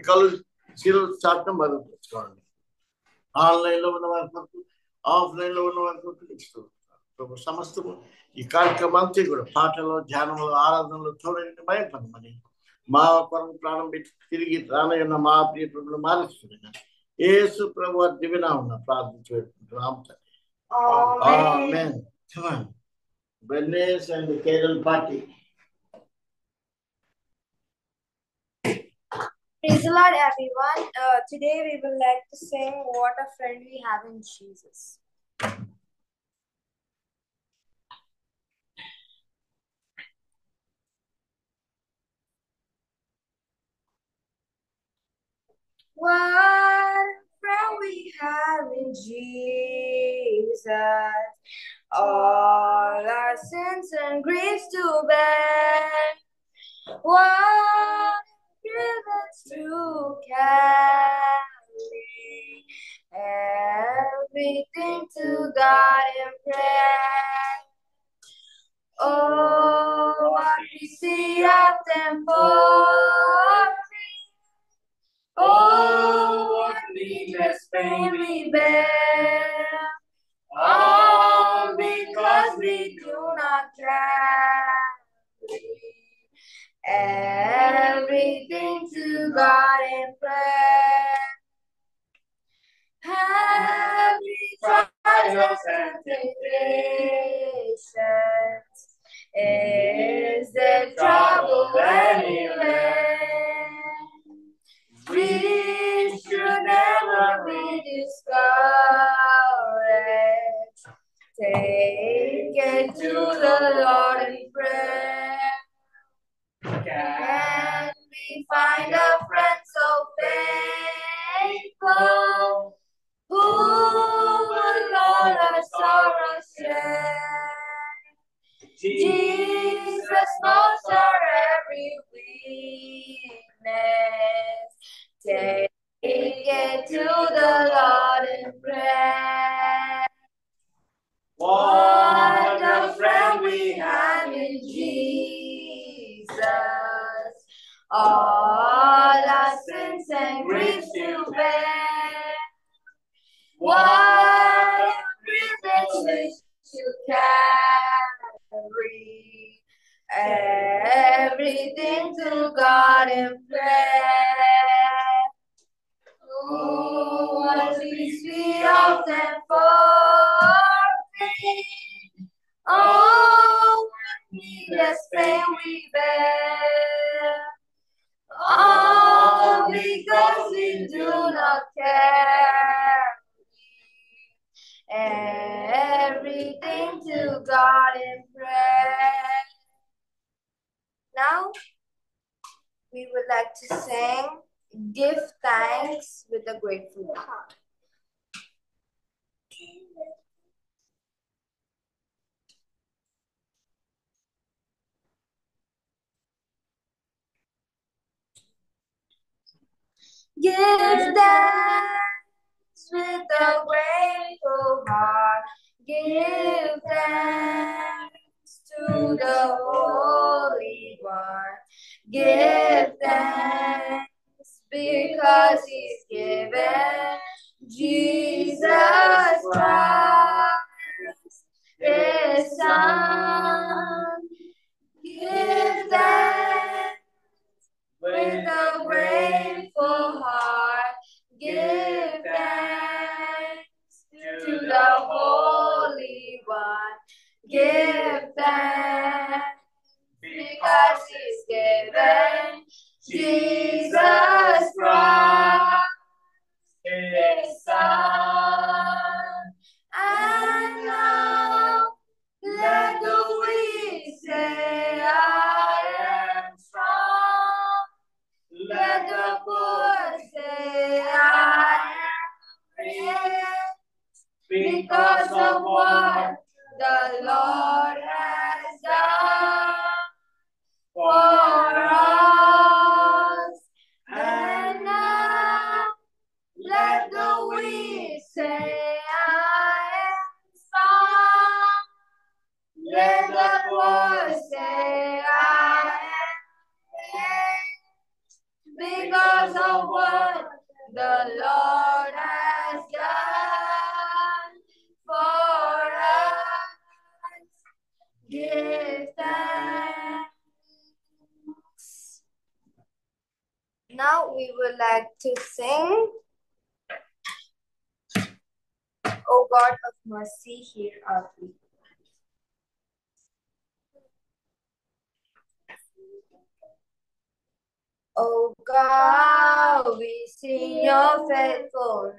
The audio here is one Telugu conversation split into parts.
కళ్ళు చాటం బలపరచుకోండి. ఆన్లైన్లో ఉన్న వారి కొరకు, ఆఫ్లైన్లో ఉన్న వారి కొరకు ఇస్తూ ఉంటారు. సమస్తము ఈ కార్యక్రమం అంతా కూడా పాటలు, ధ్యానంలో, ఆరాధనలో చూడండి, భయపడమని మా కొరకు ప్రాణం పెట్టి తిరిగి రానయ్యున్న మా ప్రియ ప్రభులు మారుస్తున్నాను. యేసు ప్రభు దివ్యనామమున ప్రార్థించుకుంటున్నాం. ఆమేన్. Bernice and the Carol party. Praise the Lord, everyone. Today we would like to sing What a Friend We Have in Jesus. What a friend we have in Jesus, all our sins and griefs to bear. What privilege to carry everything to God in prayer. Oh, what we see of them falling. Oh, what needless pain we bear. All because we do not carry everything to God in prayer. Heavy trials and temptations, is there trouble anywhere? We should never be discouraged. Take it to the Lord in prayer. Can we find a friend so faithful, who will all our sorrows share? Jesus knows our every weakness. Take it to the Lord in prayer. What a friend we have in Jesus, all our sins and griefs to bear. What a privilege to carry everything to God in prayer. Oh, what peace we often forfeit. Oh, what needless pain we bear. All because we do not carry everything to God in prayer. Now, we would like to sing Give Thanks with a Grateful Heart. Give thanks with a grateful heart. Give thanks to the Holy One. Give thanks because He's given Jesus Christ, His Son. Give thanks with a grateful heart. Give thanks to the Holy One. Give thanks because He's given Jesus Christ, His Son. And now let the weak say, I am strong. Let the poor say, I am rich, because of what the Lord has done for us. And now let the weak say, I am strong. Let the poor say, I am rich, because of the Lord has done for us. Give thanks. Now we would like to sing, O God of mercy, hear our plea. O God, we see your faithfulness.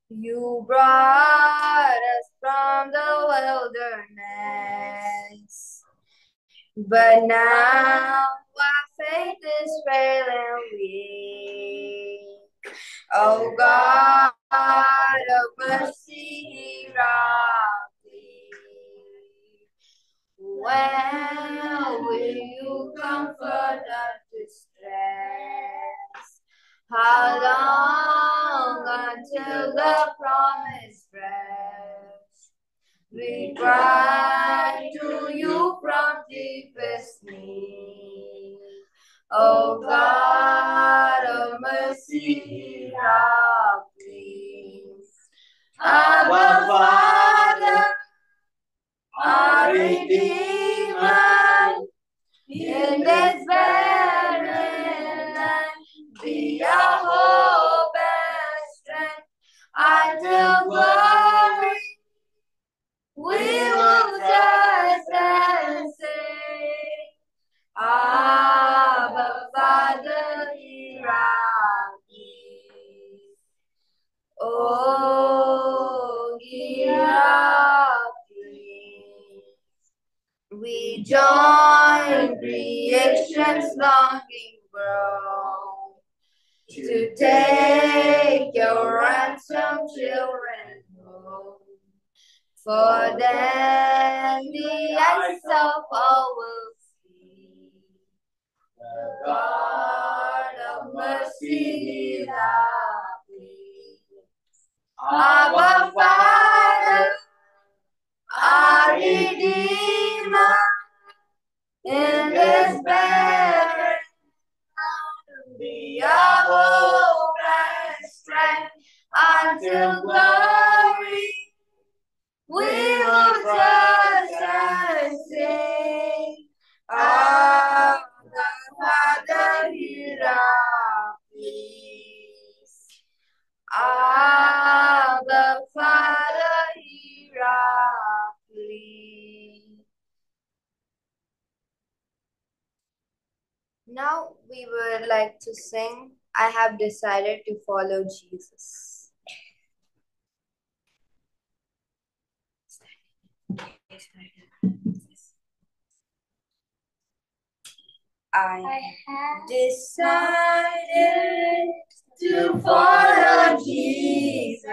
You brought us from the wilderness. But now our faith is failing weak. O God of mercy, hear our plea. When will you comfort our distress? How long until the promised rest? We cry to you from deepest need. O God of mercy, hear our pleas. Our Father, our Redeemer, in this barren land, be our hope and strength until glory. We will trust and sing, Abba, Father, hear our plea. Oh, hear our plea. We join creation's longing groan to take your ransom children home. For then the eyes of all will see the God of mercy, our plea. Our Father, our Redeemer, in this barren land, be our hope and strength until glory. We will trust and sing, Our Father, hear our pleas. Our Father, hear our plea. Now we would like to sing, I have decided to follow Jesus. I have decided to follow Jesus.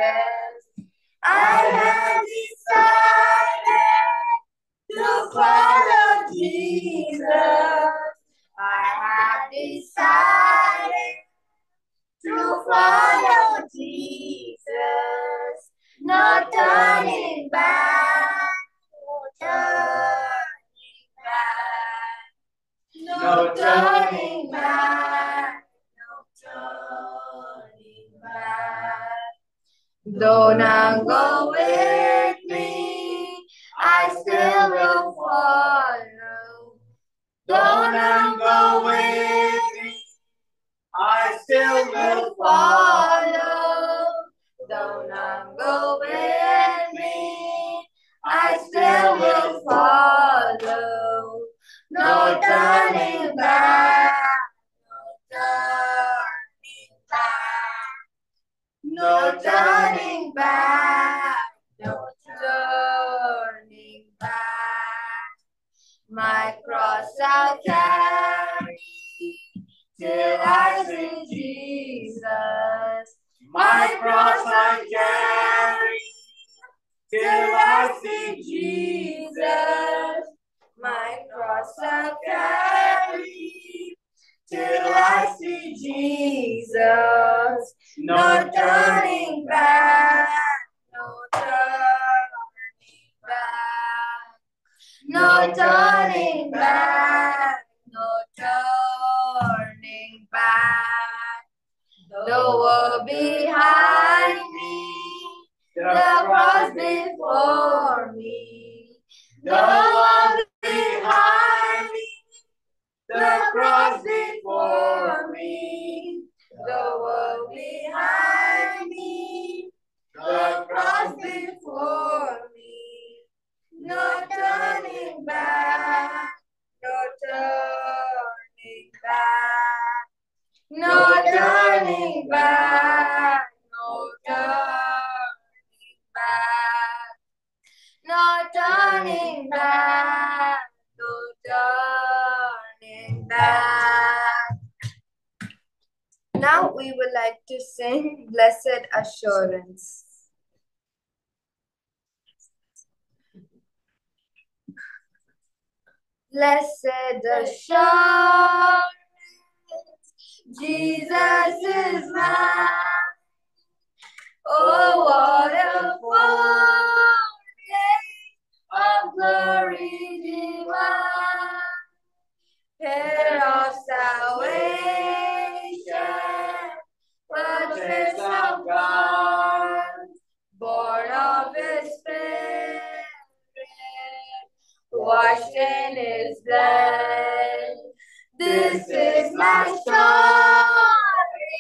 I have decided to follow Jesus. I have decided to follow Jesus. No turning back, no turning back, no turning back. Though none go with me, I still will follow. Though none go with me, I still will follow. Though none go with me, I still will follow. No turning back, no turning back, no turning back. My cross I'll carry till I see Jesus. My cross I carry till I see Jesus. My cross I carry till I see Jesus. No turning back, no turning back, no turning back, no turning back. the world behind me, the cross before me, the world behind me, the cross before me, the world behind me, the cross before me, no turning back, no turning back, no turning back, no turning back, no turning back, no turning back. Now we would like to sing Blessed Assurance. Blessed assurance, Jesus is mine. Oh, what a foretaste of glory divine, head of salvation, purchase of God, born of His Spirit, washed in His blood. This is my story.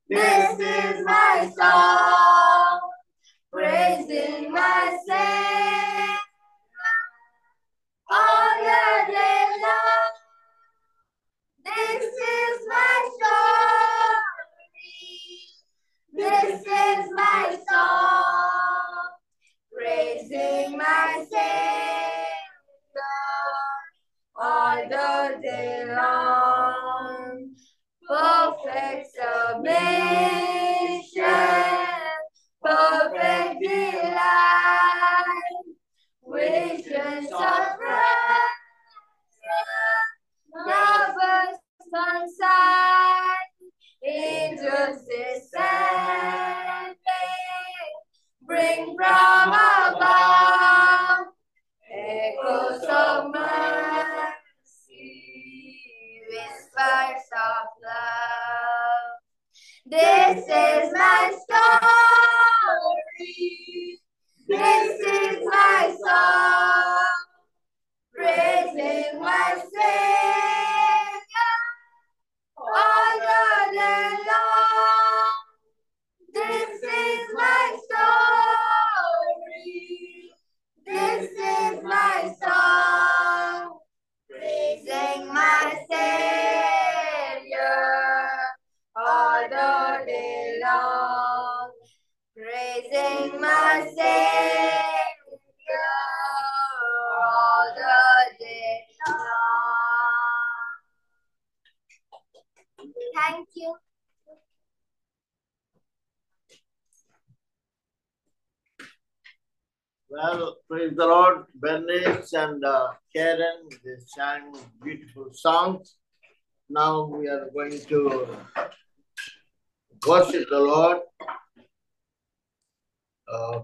This is my song, praising my Savior all the day long. This is my story. This is my song, praising my Savior all the day long. Perfect submission, perfect delight, visions of rapture, lovers on sight, angels descending, bring from above echoes of mercy, whispers of love. This is my story. This is my song, praising my Savior all the day long. This is my story. This is my song, praising my Savior all the day long, praising my Savior all the day long. Thank you. Well, praise the Lord. Bernice and Karen, they sang beautiful songs. Now we are going to worship the Lord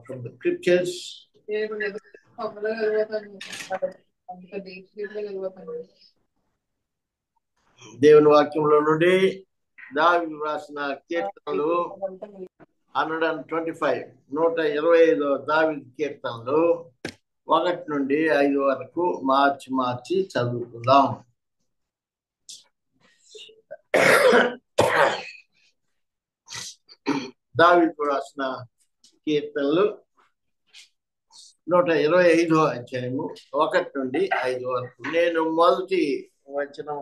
from the scriptures. దేవుని వాక్యంలో నుండి దావీదు రాసిన కీర్తనలు 125 125 దావీదు కీర్తనలు 1 నుండి 5 వరకు మార్చి చదువుకుందాం. దావీదు రాసిన కీర్తనలు 125 అధ్యాయము 1 నుండి 5 వరకు. నేను మొదటి వచనం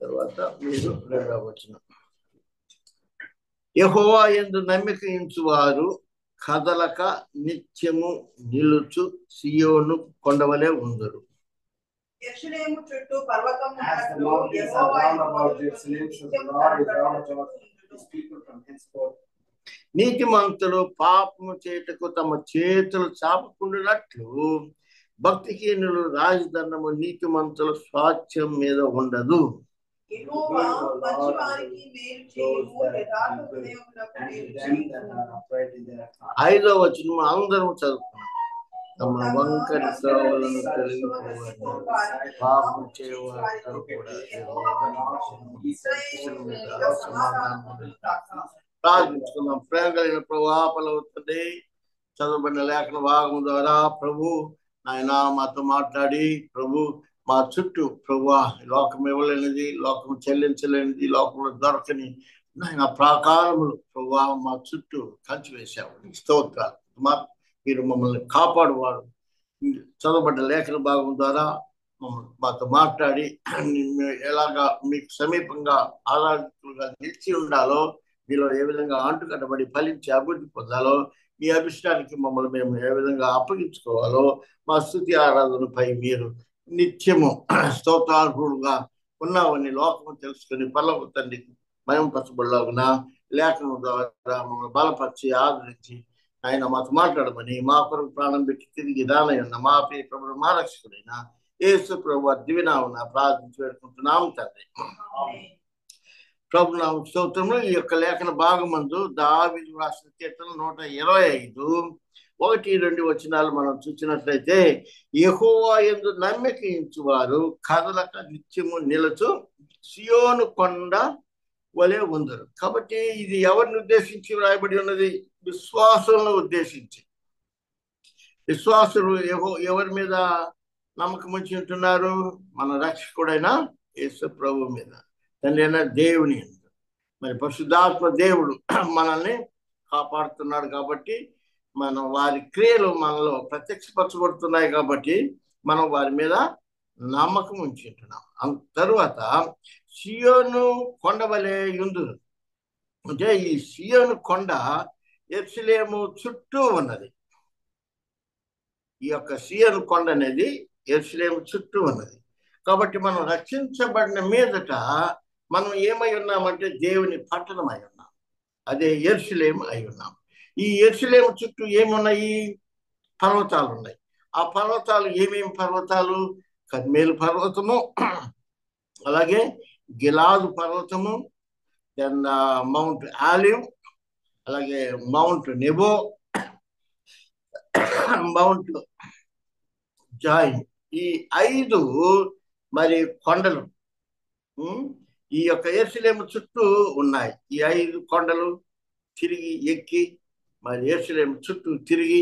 తర్వాత మీరు రెండవ వచనం. యెహోవా యందు నమ్మిక ఉంచువారు కదలక నిత్యము నిలుచు సియోను కొండవలే ఉందరు. యెరూషలేము చుట్టూ పర్వతము నీతిమంతులు పాపము చేయుటకు తమ చేతులు చాపకుండునట్లు భక్తిహీనులు రాజదండము నీతిమంతుల స్వాస్థ్యం మీద ఉండదు. ఐదవ వచనం అందరం చదువుకున్నాం. తమ వంకరి త్రోవలను తొలగిపోవని పాపం చేయవారితో కూడా ప్రార్థించుకున్నాం. ప్రేమ కలిగిన ప్రభు ఆపలవుతుంది చదవబడిన లేఖన భాగం ద్వారా ప్రభు ఆయన మాతో మాట్లాడి ప్రభు మా చుట్టూ ప్రభు లోకం ఇవ్వలేనిది, లోకం చెల్లించలేనిది, లోకంలో దొరకని ఆయన ప్రాకారములు ప్రభు మా చుట్టూ కంచి వేశావు. స్తోత్రాలు. మీరు మమ్మల్ని కాపాడువాడు. చదవబడ్డ లేఖన భాగం ద్వారా మాతో మాట్లాడి ఎలాగా మీకు సమీపంగా ఆరాధకులుగా నిలిచి ఉండాలో, మీలో ఏ విధంగా అంటుకట్టబడి ఫలించి అభివృద్ధి పొందాలో, మీ అభిష్టానికి మమ్మల్ని మేము ఏ విధంగా అప్పగించుకోవాలో, మా స్తుతి ఆరాధనపై మీరు నిత్యము స్తోత్రార్హుడుగా ఉన్నావని లోకము తెలుసుకుని పరలోక తండ్రి మయం పరచబడిలాగున లేఖనం ద్వారా మమ్మల్ని బలపరిచి ఆదరించి ఆయన మాతో మాట్లాడమని మా కొరకు ప్రాణం పెట్టి తిరిగి దానయ్యున్న మా ప్రియ ప్రభువు మా రక్షకుడైన యేసు ప్రభు దివ్యనామమున ప్రార్థించి వేడుకుంటున్నాము తండ్రి. ప్రభు నామ స్తోత్రములు. ఈ యొక్క లేఖన భాగమందు దావీదు రాసిన కీర్తన 125:1-2 వచనాలు మనం చూసినట్లయితే, యెహోవా యందు నమ్మిక ఉంచువారు కదలక నిత్యము నిలుచు సియోను కొండ వలె ఉందరు. కాబట్టి ఇది ఎవరిని ఉద్దేశించి వ్రాయబడి ఉన్నది? విశ్వాసులను ఉద్దేశించి. విశ్వాసులు ఎవరి మీద నమ్మకం ఉంచి ఉంటున్నారు? మన రక్షకుడైన యేసు ప్రభు మీద, తండ్రి అయిన దేవుని. మరి పరిశుద్ధాత్మ దేవుడు మనల్ని కాపాడుతున్నాడు కాబట్టి, మనం వారి క్రియలు మనలో ప్రత్యక్షపరచబడుతున్నాయి కాబట్టి మనం వారి మీద నమ్మకం ఉంచి ఉంటున్నాం. తరువాత సియోను కొండ వలె యుందురు. అంటే ఈ సియోను కొండ యెరూషలేము చుట్టూ ఉన్నది. ఈ యొక్క సియోను కొండ అనేది యెరూషలేము చుట్టూ ఉన్నది. కాబట్టి మనం రక్షించబడిన మీదట మనం ఏమై ఉన్నామంటే దేవుని పట్టణం అయి ఉన్నాం. అదే యెరూషలేము అయి ఉన్నాం. ఈ యెరూషలేము చుట్టూ ఏమున్నాయి? పర్వతాలు ఉన్నాయి. ఆ పర్వతాలు ఏమేమి పర్వతాలు? కర్మేలు పర్వతము, అలాగే గిలాదు పర్వతము, దెన్ మౌంట్ ఆలివ్, అలాగే మౌంట్ నెబో, మౌంట్ జాయిన్. ఈ 5 మరి కొండలు ఈ యొక్క యెరూషలేము చుట్టూ ఉన్నాయి. ఈ 5 కొండలు తిరిగి ఎక్కి మరి యెరూషలేము చుట్టూ తిరిగి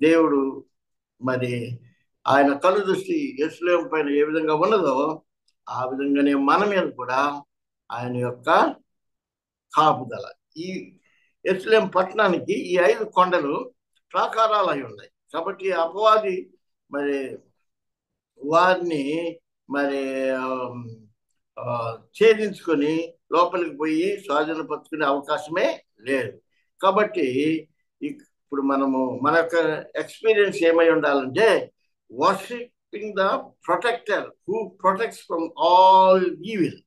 దేవుడు మరి ఆయన కళ్ళు దృష్టి యెరూషలేము పైన ఏ విధంగా ఉన్నదో ఆ విధంగానే మన మీద కూడా ఆయన యొక్క కాపుదల. ఈ యెరూషలేము పట్టణానికి ఈ 5 కొండలు ప్రాకారాలు అయి ఉన్నాయి. కాబట్టి అపవాది మరి వారిని మరి ఛేదించుకొని లోపలికి పోయి స్వాధీనపరుచుకునే అవకాశమే లేదు. కాబట్టి ఇప్పుడు మనము మన యొక్క ఎక్స్పీరియన్స్ ఏమై ఉండాలంటే, worshipping the protector who protects from all evil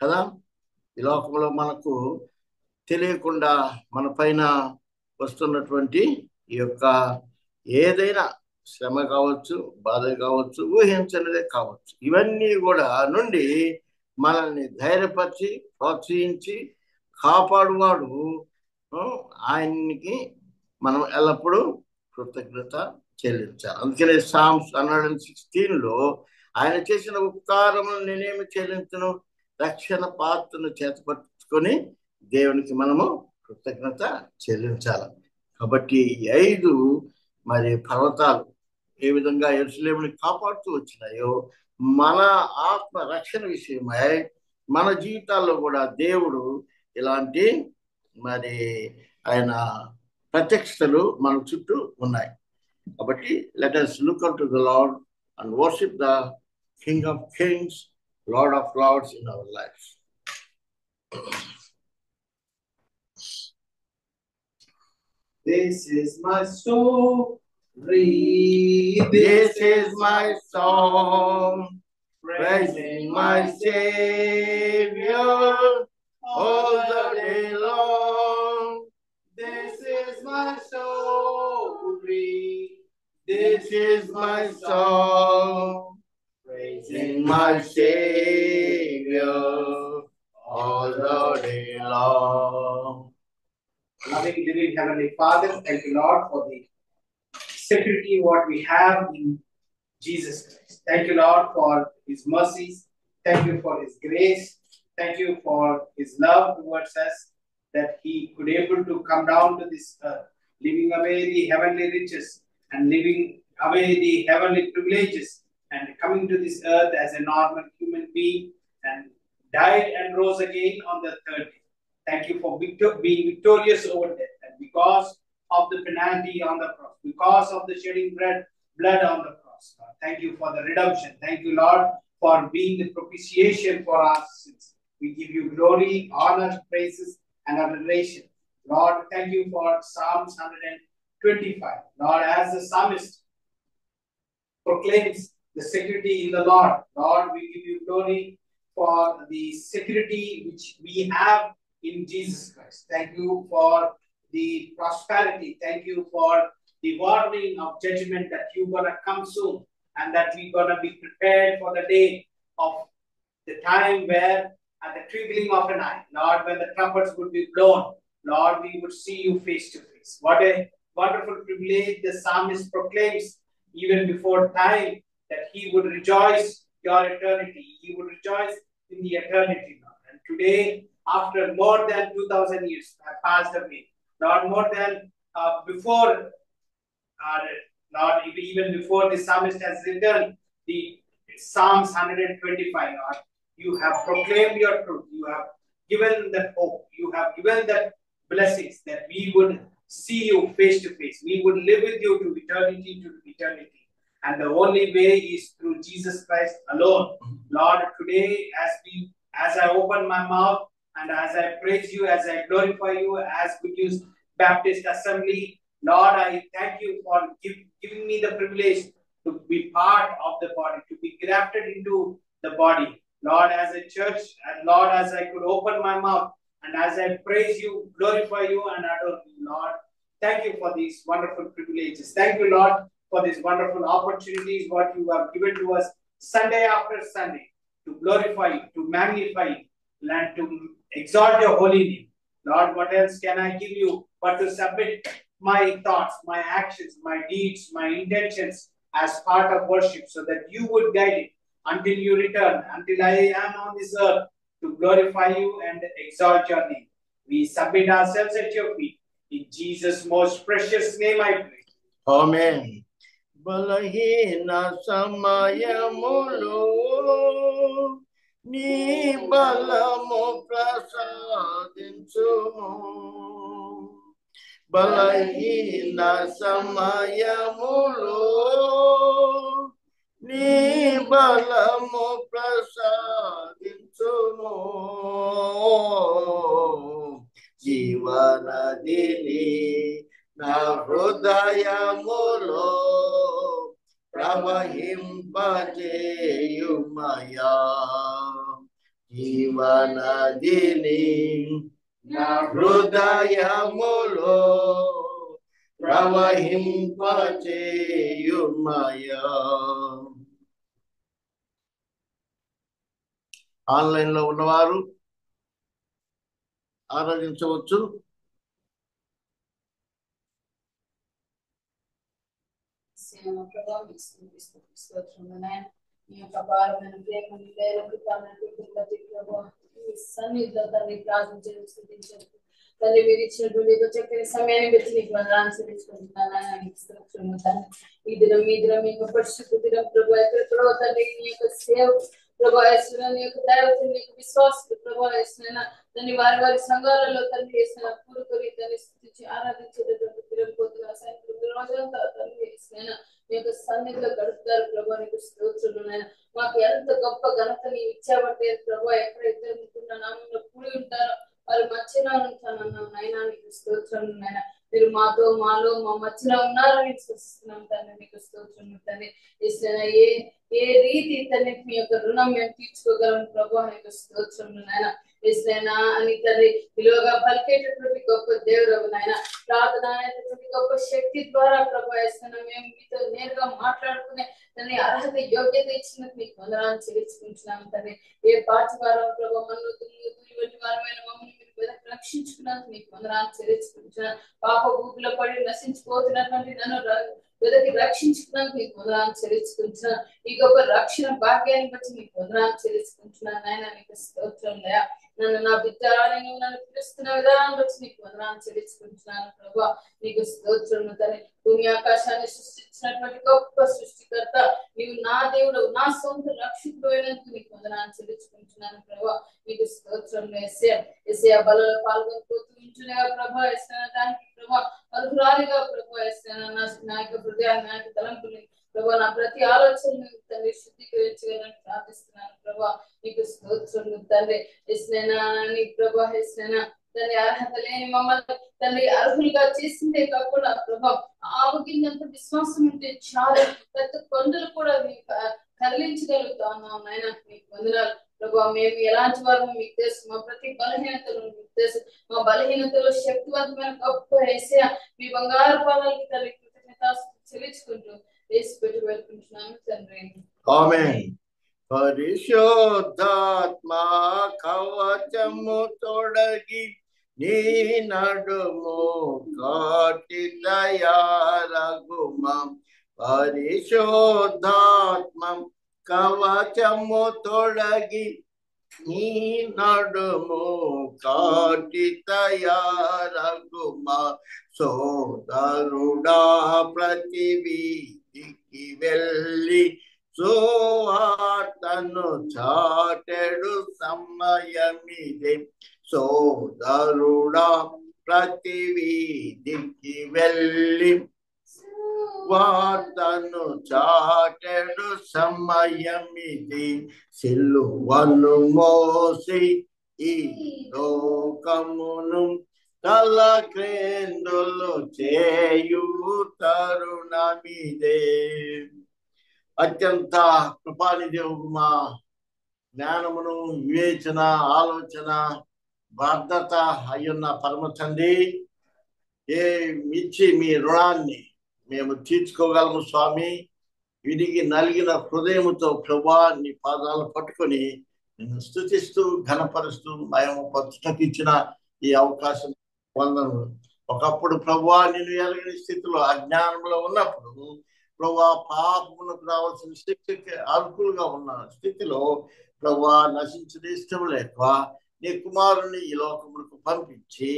కదా. ఈ లోకంలో మనకు తెలియకుండా మన పైన వస్తున్నటువంటి ఈ యొక్క ఏదైనా శ్రమ కావచ్చు, బాధ కావచ్చు, ఊహించనిదే కావచ్చు, ఇవన్నీ కూడా నుండి మనల్ని ధైర్యపరిచి ప్రోత్సహించి కాపాడువాడు ఆయనకి మనం ఎల్లప్పుడూ కృతజ్ఞత చెల్లించాలి. అందుకనే సామ్స్ 116లో ఆయన చేసిన ఉపకారములు నేనేమి చెల్లించను, రక్షణ పాత్రను చేతపట్టుకొని దేవునికి మనము కృతజ్ఞత చెల్లించాలి. కాబట్టి ఈ 5 మరి పర్వతాలు ఏ విధంగా యెరూషలేముని కాపాడుతూ వచ్చినాయో, మన ఆత్మ రక్షణ విషయమై మన జీవితాల్లో కూడా దేవుడు ఇలాంటి మరి ఆయన ప్రత్యక్షతలు మన చుట్టూ ఉన్నాయి. కాబట్టి let us look unto the Lord and worship the King of Kings, Lord of Lords in our lives. This is my story. This is my song, praising my Savior all the day long. This is my story. This is my song, praising my Savior all the day long. Loving, living Heavenly Father, thank you, Lord, for the security what we have in Jesus Christ. Thank you, Lord, for his mercies. Thank you for his grace. Thank you for his love towards us, that he could able to come down to this earth, leaving away the heavenly riches and leaving away the heavenly privileges and coming to this earth as a normal human being and died and rose again on the third day. Thank you for being victorious over death, and because of the penalty on the cross, because of the shedding blood on the cross. Lord. Thank you for the redemption. Thank you, Lord, for being the propitiation for our sins. We give you glory, honor, praises, and adoration. Lord, thank you for Psalms 125. Lord, as the psalmist proclaims the security in the Lord, Lord, we give you glory for the security which we have in Jesus Christ. Thank you for the prosperity. Thank you for the warning of judgment that you're going to come soon, and that we're going to be prepared for the day of the time where at the twinkling of an eye, Lord, when the trumpets would be blown, Lord, we would see you face to face. What a wonderful privilege the psalmist proclaims even before time, that he would rejoice your eternity. He would rejoice in the eternity, Lord. And today, after more than 2,000 years have passed away, Lord, more than before, Lord, even before the psalmist has written the Psalms 125, Lord, you have proclaimed your truth. You have given that hope. You have given that blessings that we would see you face to face. We would live with you to eternity to eternity. And the only way is through Jesus Christ alone. Lord, today as I open my mouth and as I praise you, as I glorify you, as Good News Baptist Assembly, Lord, I thank you for giving me the privilege to be part of the body, to be grafted into the body. Lord, as a church, and Lord, as I could open my mouth, and as I praise you, glorify you, and adore you, Lord, thank you for these wonderful privileges. Thank you, Lord, for these wonderful opportunities, what you have given to us Sunday after Sunday, to glorify you, to magnify you, and to exalt your holy name. Lord, what else can I give you but to submit my thoughts, my actions, my deeds, my intentions as part of worship, so that you would guide it until you return, until I am on this earth to glorify you and exalt your name. We submit ourselves at your feet. In Jesus' most precious name I pray. Amen. Balahina samayamulo ni balamu prasadinsumu. Balahina samayamulo ni balamu prasadinsumu. Jivanadini na hrudayamulo pravahimpajeyumaya. Jivanadini na hrudayamulo pravahimpajeyumaya. Online లో ఉన్నవారు ఆరాధించవచ్చు. ఈ యొక్క భారమైన ప్రేమని సన్నిధిలో తండ్రి ప్రార్థించడం స్థుతించడం తండ్రి మీరు ఇచ్చినటువంటి చక్కని సమయాన్ని బట్టి నీకు అనుసరించుకుంటున్నాను. తండ్రి ఈ దినం మీ యొక్క పరిశుద్ధ దినం ప్రభు ఎక్కడెక్కడో తండ్రి నీ యొక్క సేవ ప్రభా వేసిన నీ యొక్క దైవత్వం నీ యొక్క విశ్వాసం ప్రభా వేసిన దాన్ని వారి సంఘాలలో తండ్రి వేసిన కూడుకొని దాన్ని స్థుతించి ఆరాధించేటటువంటి తిరగబోతున్న సాయంత్రం రోజంతా తండ్రి వేసిన మీ యొక్క సన్నిధిలో గడుపుతారు ప్రభా నీకు స్తోత్రులు నాయన. మాకు ఎంత గొప్ప ఘనత నీ ఇచ్చావంటే ప్రభా ఎక్కడైతే నా నామంలో కూడి ఉంటారో వారి మధ్యలో ఉంటానన్నావు నాయన. నీకు స్తోత్రులు నాయన. మీరు మాలో మా మధ్యలో ఉన్నారని విశ్వసిస్తున్నాం తండ్రి. మీకు స్తోత్రం తండ్రి. ఏ రీతి తండ్రి మీ యొక్క రుణం మేము తీర్చుకోగలం ప్రభా నీకు స్తోత్రం నాయన. ఏసైనా అని తండ్రి విలువగా పలికేటటువంటి గొప్ప దేవుడు నాయన. ప్రార్థన అనేటటువంటి గొప్ప శక్తి ద్వారా ప్రభా ఏసైనా మేము మీతో నేరుగా మాట్లాడుకునే దాన్ని అర్హత యోగ్యత ఇచ్చినందుకు మీకు వందనాలు చెల్లించుకుంటున్నాం తండ్రి. ఏ పాటి వారం ప్రభా మన్ను వారమైన మమ్మల్ని మీరు రక్షించుకున్నందుకు మీకు వందనాలు చెల్లించుకుంటున్నాను. పాప భూమిలో పడి నశించిపోతున్నటువంటి నన్ను వెదకి రక్షించుకున్నాక నీకు వందనాలు చెల్లించుకుంటున్నాను. ఈ గొప్ప రక్షణ భాగ్యాన్ని బట్టి నీకు వందనాలు చెల్లించుకుంటున్నాను నాయన. నీకు స్తోత్రం లయ. నా బిడ్డ నువ్వు నన్ను పిలుస్తున్న విధానం బట్టి నీకు వందనాలు చెల్లించుకుంటున్నాను ప్రభా. నీకు స్తోత్రం తల్లి. భూమి ఆకాశాన్ని సృష్టించినటువంటి గొప్ప సృష్టికర్త నీవు, నా దేవుడు, నా సొంత రక్షకుడు అయినందుకు నీకు వందనాలు చెల్లించుకుంటున్నాను ప్రభా. నీకు స్తోత్రం ఎస్ఐ బలలో పాల్గొనిపోతూ ఉంటున్నాగా ప్రభా. వేస్తాను దానికి ప్రభా అర్హురాలిగా ప్రభా వేస్తాను. నా యొక్క హృదయాన్ని, నా యొక్క తలంపుని ప్రభా, నా ప్రతి ఆలోచన తండ్రి శుద్ధీకరించగలని ప్రార్థిస్తున్నాను ప్రభా. నీకు స్తోత్రం తండ్రి. ఎస్నైనా నీ ప్రభా ఎస్నైనా తండ్రి అర్హత లేని మమ్మల్ని తండ్రి అర్హులుగా చేసిందే కాకుండా ప్రభా ఆవగిందంత విశ్వాసం ఉంటే చాలా పెద్ద కొండలు కూడా కదిలించగలుగుతా ఉన్నాం నాయన. నీకు వందనాలు ప్రభా. మేము ఎలాంటి వారు మీకు తెలుసు, మా ప్రతి బలహీనతలు మీకు తెలుసు. మా బలహీనతలో శక్తివంతమైన గొప్ప యేసయ్య మీ బంగారు పాదాలకి తల్లి కృతజ్ఞత చెల్లించుకుంటూ వేసి పెట్టి వెళ్ళుకుంటున్నాను తండ్రి. ఆమేన్. పరిశుద్ధాత్మా కవచము తొడగి నీ నడుము కాటి తయారగుమా. పరిశుద్ధాత్మ కవచము తొడగి నీ నడుము కాటి తయారగుమా. సోదరుడా ప్రతి వీధికి వెళ్ళి సువార్తను చాటెడు సమయమిదే. సోదరుడా ప్రతి వీధికి వెళ్ళి వార్తను చాటెడు సమయమిది. సిలువను మోసి ఈ లోకమును తల క్రిందులు చేయు తరుణమిదే. అత్యంత కృపానిదేవుడు మా జ్ఞానమును, వివేచన, ఆలోచన, బాధ్యత అయ్యున్న పరమ తండ్రి, ఇచ్చి మీ రుణాన్ని మేము తీర్చుకోగలము స్వామి. విడిగి నలిగిన హృదయముతో ప్రభా నీ పాదాలు పట్టుకొని నిన్ను స్తుతిస్తూ ఘనపరుస్తూ మేము పచ్చుటకు ఇచ్చిన ఈ అవకాశం వందనములు. ఒకప్పుడు ప్రభా నిన్ను ఎరగని స్థితిలో అజ్ఞానంలో ఉన్నప్పుడు ప్రభా పాపమునకు రావాల్సిన శిక్షకి అర్హులుగా ఉన్న స్థితిలో ప్రభా నశించిన ఇష్టం లేక నీ కుమారుని ఈ లోకములకు పంపించి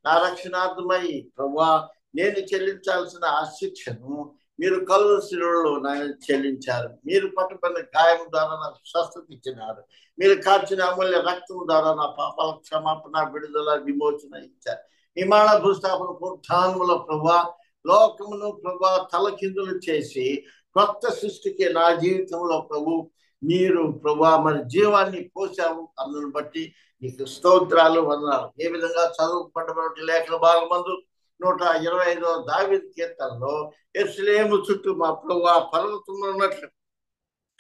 నా రక్షణార్థమై ప్రభా నేను చెల్లించాల్సిన ఆ శిక్షను మీరు కలువరి శిలువలో నాకు చెల్లించారు. మీరు పట్టుకున్న గాయం ద్వారా నాకు స్వస్థత ఇచ్చినారు. మీరు కార్చిన అమూల్య రక్తం ద్వారా నా పాపాల క్షమాపణ, విడుదల, విమోచన ఇచ్చారు. విమాన భూస్థాపన పునరుత్థానములో ప్రభా లోకమును ప్రభా తలకిందులు చేసి కొత్త సృష్టికి నా జీవితంలో ప్రభు మీరు ప్రభా మరి జీవాన్ని పోసావు. అందును బట్టి నీకు స్తోత్రాలు, వందనాలు. ఏ విధంగా చదువుపడ్డ లేఖన భాగమందు 125వ దావీదు కీర్తనలో యెరూషలేము చుట్టూ మా ప్రభా పర్వతంలో ఉన్నట్లు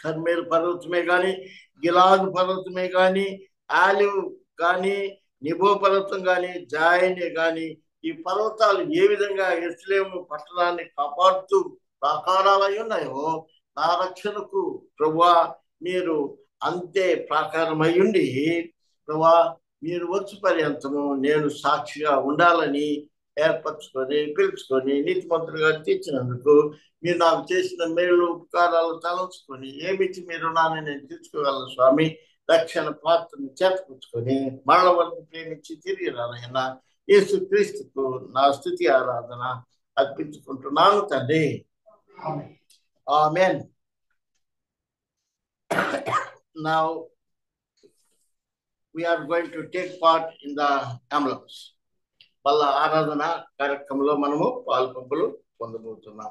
కర్మేలు పర్వతమే కానీ, గిలాదు పర్వతమే కానీ, ఆలివ్ కానీ, నిబో పర్వతం కానీ, జాయిని కానీ ఈ పర్వతాలు ఏ విధంగా యెరూషలేము పట్టణాన్ని కాపాడుతూ ప్రాకారాలై ఉన్నాయో నా రక్షణకు ప్రభువా మీరు అంతే ప్రాకారమై ఉండి ప్రభువా మీరు వచ్చు పర్యంతము నేను సాక్షిగా ఉండాలని ఏర్పరచుకొని పిలుచుకొని నీతిమంతులుగా తీర్చినందుకు మీరు నాకు చేసిన మేలు ఉపకారాలు తలంచుకొని ఏమిచ్చి మీరు నాన్న నేను తీర్చుకోగలను స్వామి. రక్షణ పాత్రను చేతపుచ్చుకొని మరల వరకు ప్రేమించి తిరిగి రానైనా యేసు క్రీస్తుకు నా స్తుతి ఆరాధన అర్పించుకుంటున్నాను తండ్రి. ఆమేన్. Now we are going to take part in the emblems. వాళ్ళ ఆరాధన కార్యక్రమంలో మనము పాల్పంపులు పొందబోతున్నాం.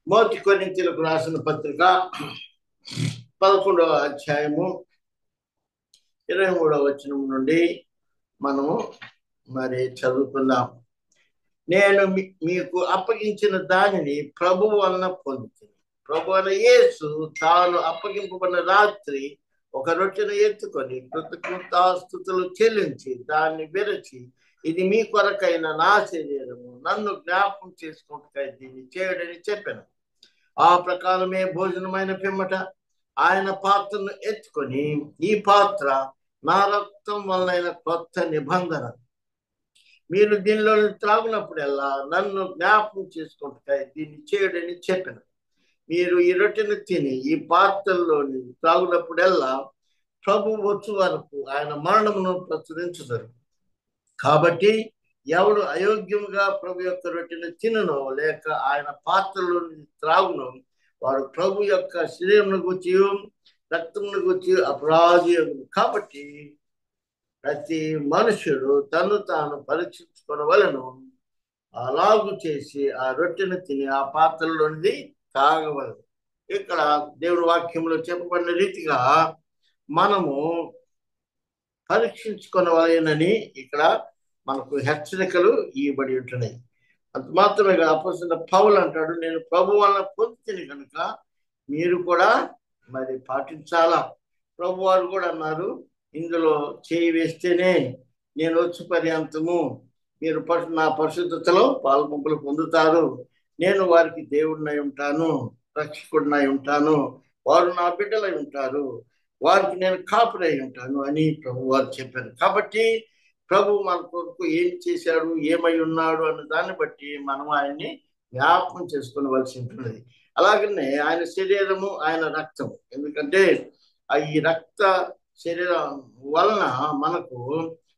మొదటి కొరింథీయులకు రాసిన పత్రిక 11వ అధ్యాయము 23వ వచనం నుండి మనము మరి చదువుకుందాం. నేను మీకు అప్పగించిన దానిని ప్రభువు వలన పొందుతుంది. ప్రభు అయిన యేసు తాను అప్పగింపబడిన రాత్రి ఒక రొట్టెను ఎత్తుకొని కృతజ్ఞతాస్తుతులు చెల్లించి దాన్ని విరచి ఇది మీ కొరకైన నా శరీరము, నన్ను జ్ఞాపకం చేసుకుంటూ దీన్ని చేయడని చెప్పాను. ఆ ప్రకారమే భోజనమైన పిమ్మట ఆయన పాత్రను ఎత్తుకొని ఈ పాత్ర నా రక్తం వలన కొత్త నిబంధన, మీరు దీనిలో త్రాగునప్పుడల్లా నన్ను జ్ఞాపకం చేసుకుంటాయి దీన్ని చేయడని చెప్పిన. మీరు ఈ రొట్టెను తిని ఈ పాత్రల్లోని త్రాగునప్పుడల్లా ప్రభు వచ్చు వరకు ఆయన మరణమును ప్రచురించుతారు. కాబట్టి ఎవడు అయోగ్యముగా ప్రభు యొక్క రొట్టెను తిననో లేక ఆయన పాత్రలోని త్రాగునో వాడు ప్రభు యొక్క శరీరమును గుర్చి రక్తమును గుర్చి అపరాధి. కాబట్టి ప్రతి మనుషుడు తను తాను పరీక్షించుకోవలను, అలాగు చేసి ఆ రొట్టెను తిని ఆ పాత్రలోనిది తాగవలదు. ఇక్కడ దేవుని వాక్యంలో చెప్పబడిన రీతిగా మనము పరీక్షించుకోవాలని ఇక్కడ మనకు హెచ్చరికలు ఇవ్వబడి ఉంటున్నాయి. అంత మాత్రమే కాదు, అపోస్తలుడైన పౌలు అంటాడు, నేను ప్రభు వలన పొందితిని కనుక మీరు కూడా మరి పాటించాలా. ప్రభు వారు కూడా అన్నారు, ఇందులో చేయి వేస్తేనే నేను వచ్చి పర్యంతము మీరు నా పరిశుద్ధతలో పాల్పంపులు పొందుతారు. నేను వారికి దేవుడినై ఉంటాను, రక్షకుడినై ఉంటాను, వారు నా బిడ్డలై ఉంటారు, వారికి నేను కాపురై ఉంటాను అని ప్రభు వారు చెప్పారు. కాబట్టి ప్రభు మన కొరకు ఏం చేశాడు, ఏమై ఉన్నాడు అన్న దాన్ని బట్టి మనం ఆయన్ని జ్ఞాపకం చేసుకోవలసి ఉంటుంది. అలాగనే ఆయన శరీరము, ఆయన రక్తము, ఎందుకంటే ఈ రక్త శరీరం వలన మనకు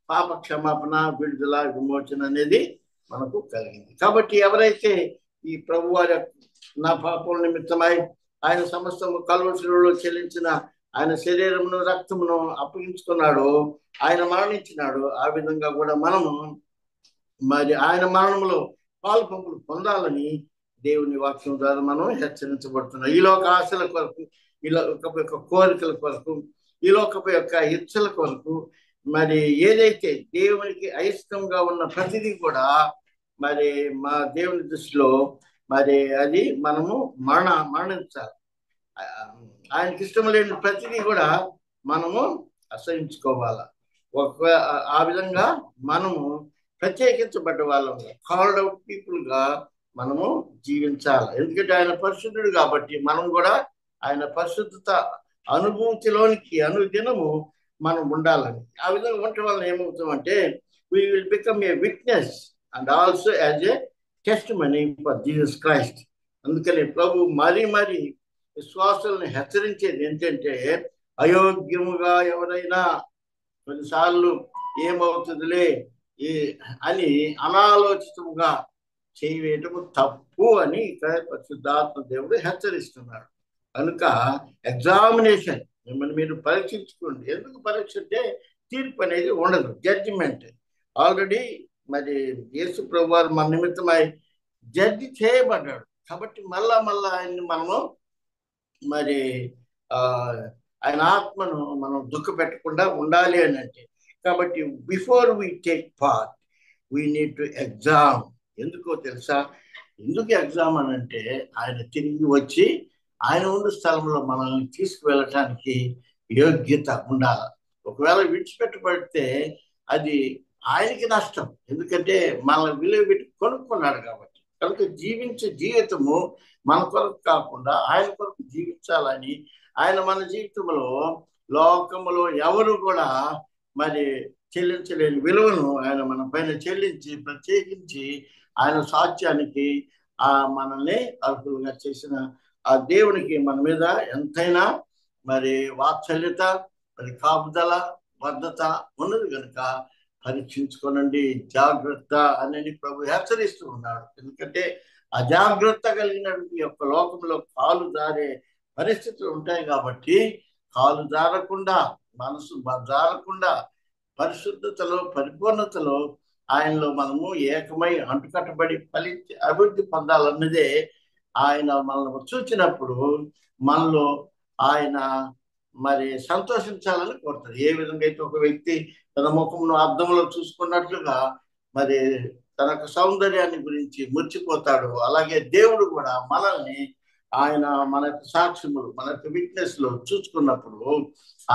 పాప క్షమాపణ, విడుదల, విమోచన అనేది మనకు కలిగింది. కాబట్టి ఎవరైతే ఈ ప్రభు వారి నా పాపం నిమిత్తమై ఆయన సమస్తము కల్వరిలో చెల్లించిన ఆయన శరీరమును రక్తమును అప్పగించుకున్నాడు, ఆయన మరణించినాడు, ఆ విధంగా కూడా మనము మరి ఆయన మరణంలో పాలు పంపులు పొందాలని దేవుని వాక్యం ద్వారా మనం హెచ్చరించబడుతున్నాం. ఈ లోక ఆశల కొరకు, ఈ లోకపు యొక్క కోరికల కొరకు, ఈ లోకపు యొక్క ఇచ్చల కొరకు, మరి ఏదైతే దేవునికి అయిష్టంగా ఉన్న ప్రతిదీ కూడా మరి మా దేవుని దృష్టిలో మరి అది మనము మరణించాలి. ఆయనకి ఇష్టం లేని ప్రతిదీ కూడా మనము అసహించుకోవాలి. ఆ విధంగా మనము ప్రత్యేకించబడ్డ వాళ్ళంగా, కాల్డ్ అవుట్ పీపుల్గా మనము జీవించాలి. ఎందుకంటే ఆయన పరిశుద్ధుడు కాబట్టి మనం కూడా ఆయన పరిశుద్ధత అనుభూతిలోనికి అనుదినము మనం ఉండాలని. ఆ విధంగా ఉండటం వల్ల ఏమవుతామంటే we will become a witness and also as a testimony for Jesus Christ. అందుకని ప్రభు మరీ విశ్వాసాలను హెచ్చరించేది ఏంటంటే, అయోగ్యముగా ఎవరైనా కొన్నిసార్లు ఏమవుతుందిలే అని అనాలోచితముగా చేయవేయటము తప్పు అని ఇక్కడ పరిశుద్ధాత్మ దేవుడు హెచ్చరిస్తున్నాడు. కనుక ఎగ్జామినేషన్, మిమ్మల్ని మీరు పరీక్షించుకోండి. ఎందుకు పరీక్ష అంటే తీర్పు అనేది ఉండదు, జడ్జిమెంట్. ఆల్రెడీ మరి యేసు ప్రభు వారు మన నిమిత్తమై జడ్జి చేయబడ్డాడు. కాబట్టి మళ్ళా ఆయన్ని మనము మరి ఆయన ఆత్మను మనం దుఃఖ పెట్టకుండా ఉండాలి అని అంటే, కాబట్టి before we take part we need to exam. ఎందుకో తెలుసా? ఎందుకు ఎగ్జామ్ అని అంటే, ఆయన తిరిగి వచ్చి ఆయన ఉన్న స్థలంలో మనల్ని తీసుకువెళ్ళటానికి యోగ్యత ఉండాలి. ఒకవేళ విడిచిపెట్టబడితే అది ఆయనకి నష్టం, ఎందుకంటే మనల్ని విలువ పెట్టి కొనుక్కున్నాడు కాబట్టి. కనుక జీవించే జీవితము మన కొరకు కాకుండా ఆయన కొరకు జీవించాలని, ఆయన మన జీవితంలో లోకములో ఎవరు కూడా మరి చెల్లించలేని విలువను ఆయన మన పైన చెల్లించి ప్రత్యేకించి ఆయన సాధ్యానికి మనల్ని అర్హులుగా చేసిన ఆ దేవునికి మన మీద ఎంతైనా మరి వాత్సల్యత, మరి కాపుదల, బద్ధత ఉన్నది కనుక పరీక్షించుకోనండి, జాగ్రత్త అనేది ప్రభు హెచ్చరిస్తూ ఉన్నాడు. ఎందుకంటే అజాగ్రత్త కలిగినటువంటి యొక్క లోకంలో కాలు జారే పరిస్థితులు ఉంటాయి. కాబట్టి కాలు జారకుండా, మనసు జారకుండా పరిశుద్ధతలో, పరిపూర్ణతలో ఆయనలో మనము ఏకమై అంటుకట్టబడి ఫలించి అభివృద్ధి పొందాలన్నదే ఆయన మనల్ని చూచినప్పుడు మనలో ఆయన మరి సంతోషించాలని కోరుతాడు. ఏ విధంగా అయితే ఒక వ్యక్తి తన ముఖమును అద్దంలో చూసుకున్నట్లుగా మరి తన యొక్క సౌందర్యాన్ని గురించి మురిచిపోతాడు, అలాగే దేవుడు కూడా మనల్ని ఆయన మన యొక్క సాక్ష్యములు, మన యొక్క విట్నెస్ లో చూసుకున్నప్పుడు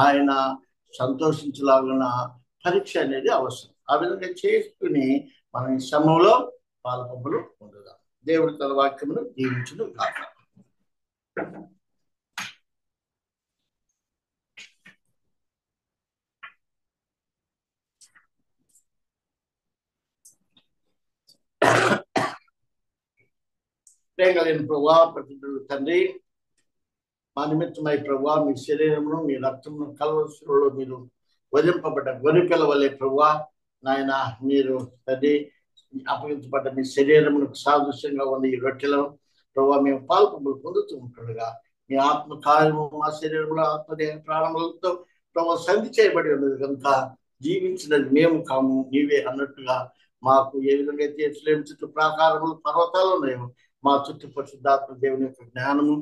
ఆయన సంతోషించలాగిన పరీక్ష అనేది అవసరం. ఆ విధంగా చేసుకుని మనం ఈ సమయంలో పాల్పొంపులు పొందుదాం. దేవుడి తన వాక్యమును దీవించును కాక. ప్రేమ కలిగిన ప్రభువా, ప్రతిదిన తండ్రి, మా నిమిత్తమై ప్రభువా మీ శరీరమును మీ రక్తమును కల్వరిలో మీరు వధింపబడ్డ గొర్రెపిల్ల వల్లే ప్రభువా నాయన మీరు తండ్రి అప్పగించబడ్డ మీ శరీరమును సాదృశ్యంగా ఉన్న ఈ రొట్టెలను ప్రభువా మేము పాల్పొందులు పొందుతూ ఉంటుండగా మీ ఆత్మ కార్యము మా శరీరంలో ఆత్మదేహ ప్రాణములతో ప్రభు సంధి చేయబడి ఉన్నది కనుక జీవించినది మేము కాము నీవే అన్నట్టుగా మాకు ఏ విధంగా అయితే ఎరుసలేము చుట్టూ ప్రాకారములు పర్వతాలు ఉన్నాయో మా చుట్టూ పరిశుద్ధాత్మ దేవుని యొక్క జ్ఞానము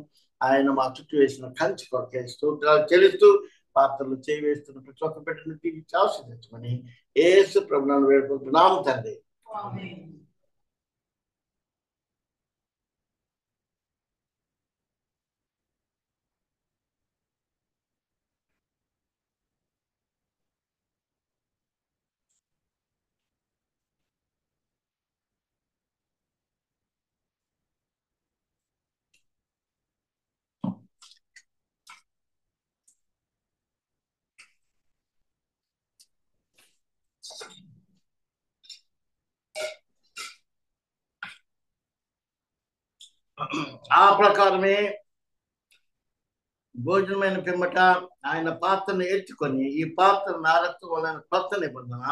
ఆయన మా చుట్టూ వేసిన కంచి కొరకే స్తోత్రాలు చెల్లిస్తూ పాత్రలు చేయివేస్తున్న ప్రతి ఒక్క పెట్టిన తీర్చి ఆశీర్వదించమని యేసు ప్రభువును వేడుకుంటున్నాము తండ్రి. ఆ ప్రకారమే భోజనమైన పిమ్మట ఆయన పాత్రను ఎత్తుకొని ఈ పాత్ర నా రక్తం వలన కొత్త నిబంధన,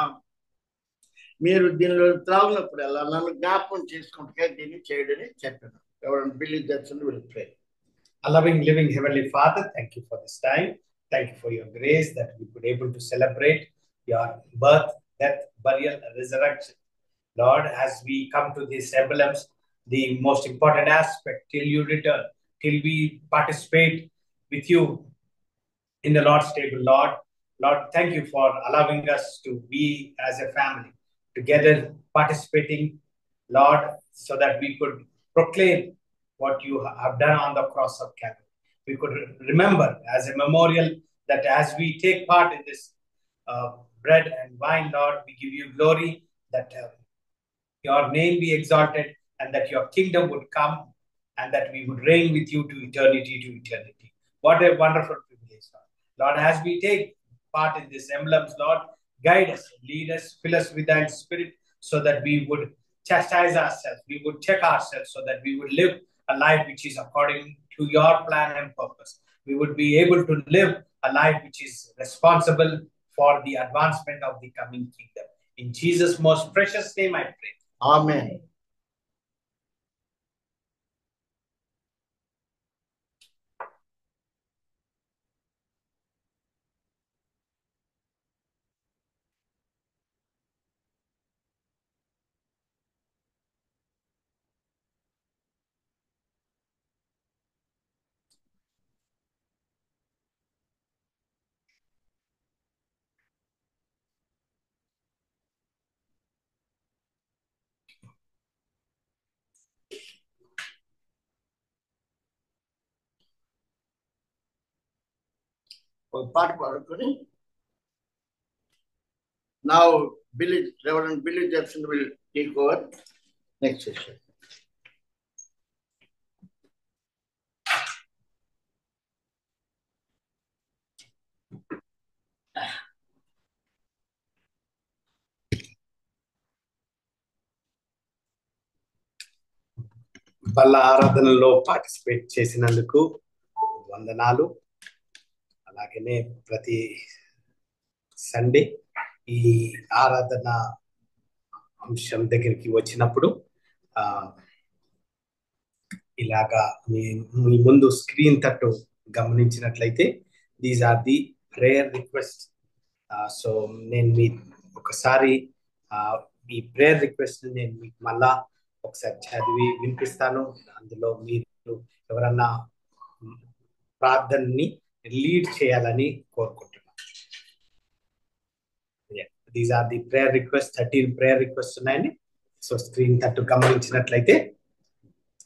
మీరు దీనిలో త్రాగినప్పుడల్లా నన్ను జ్ఞాపకం చేసుకుంటే దీన్ని చేయడని చెప్పాను. ఎవరైనా believe that's and will pray. A loving, living Heavenly Father, thank you for this time. Thank you for your grace that we could able to celebrate your birth, death, burial, and resurrection. Lord, as we come to these emblems, the most important aspect till you return, till we participate with you in the Lord's table, Lord. Lord, thank you for allowing us to be as a family together participating, Lord, so that we could proclaim what you have done on the cross of Calvary. We could remember as a memorial that as we take part in this bread and wine, Lord, we give you glory that your name be exalted and that your kingdom would come and that we would reign with you to eternity to eternity. What a wonderful privilege, Lord. Lord, as we take part in these emblems, Lord, guide us, lead us, fill us with thy spirit so that we would chastise ourselves, we would check ourselves so that we would live a life which is according to your plan and purpose. We would be able to live a life which is responsible for the advancement of the coming kingdom. In Jesus' most precious name I pray. Amen. పాట పాడుకొని now Reverend Billy Jefferson will take over next session. బల్ల ఆరాధనలో పార్టిసిపేట్ చేసినందుకు వందనాలు. అలాగనే ప్రతి సండే ఈ ఆరాధన అంశం దగ్గరికి వచ్చినప్పుడు ఇలాగా మీ ముందు స్క్రీన్ తట్టు గమనించినట్లయితే these are the prayer request. So నేను మీ ఒకసారి ఈ ప్రేయర్ రిక్వెస్ట్ నేను మీకు మళ్ళా ఒకసారి చదివి వినిపిస్తాను. అందులో మీరు ఎవరన్నా ప్రార్థనని లీడ్ చేయాలని కోరుకుంటున్నాను. These are the prayer request. 13 prayer request ఉన్నాయండి. సో స్క్రీన్ తట్టు గమనించినట్లయితే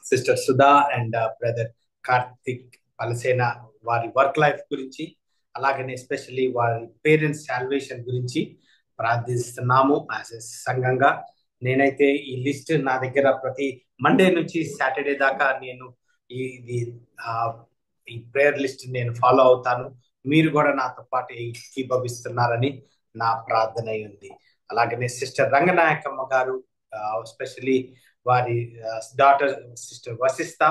sister Sudha and brother Karthik పలసేన వారి వర్క్ లైఫ్ గురించి, అలాగనే ఎస్పెషల్లీ వారి పేరెంట్స్ సాల్వేషన్ గురించి ప్రార్థిస్తున్నాము యాజ్ ఎ సంఘంగా. నేనైతే ఈ లిస్ట్ నా దగ్గర ప్రతి మండే నుంచి సాటర్డే దాకా నేను ఈ ప్రేయర్ లిస్ట్ నేను ఫాలో అవుతాను. మీరు కూడా నాతో పాటు ఏకీభవిస్తున్నారని నా ప్రార్థన ఉంది. అలాగనే సిస్టర్ రంగనాయకమ్మ గారు ఎస్పెషల్లీ వారి డాటర్ సిస్టర్ వశిష్ట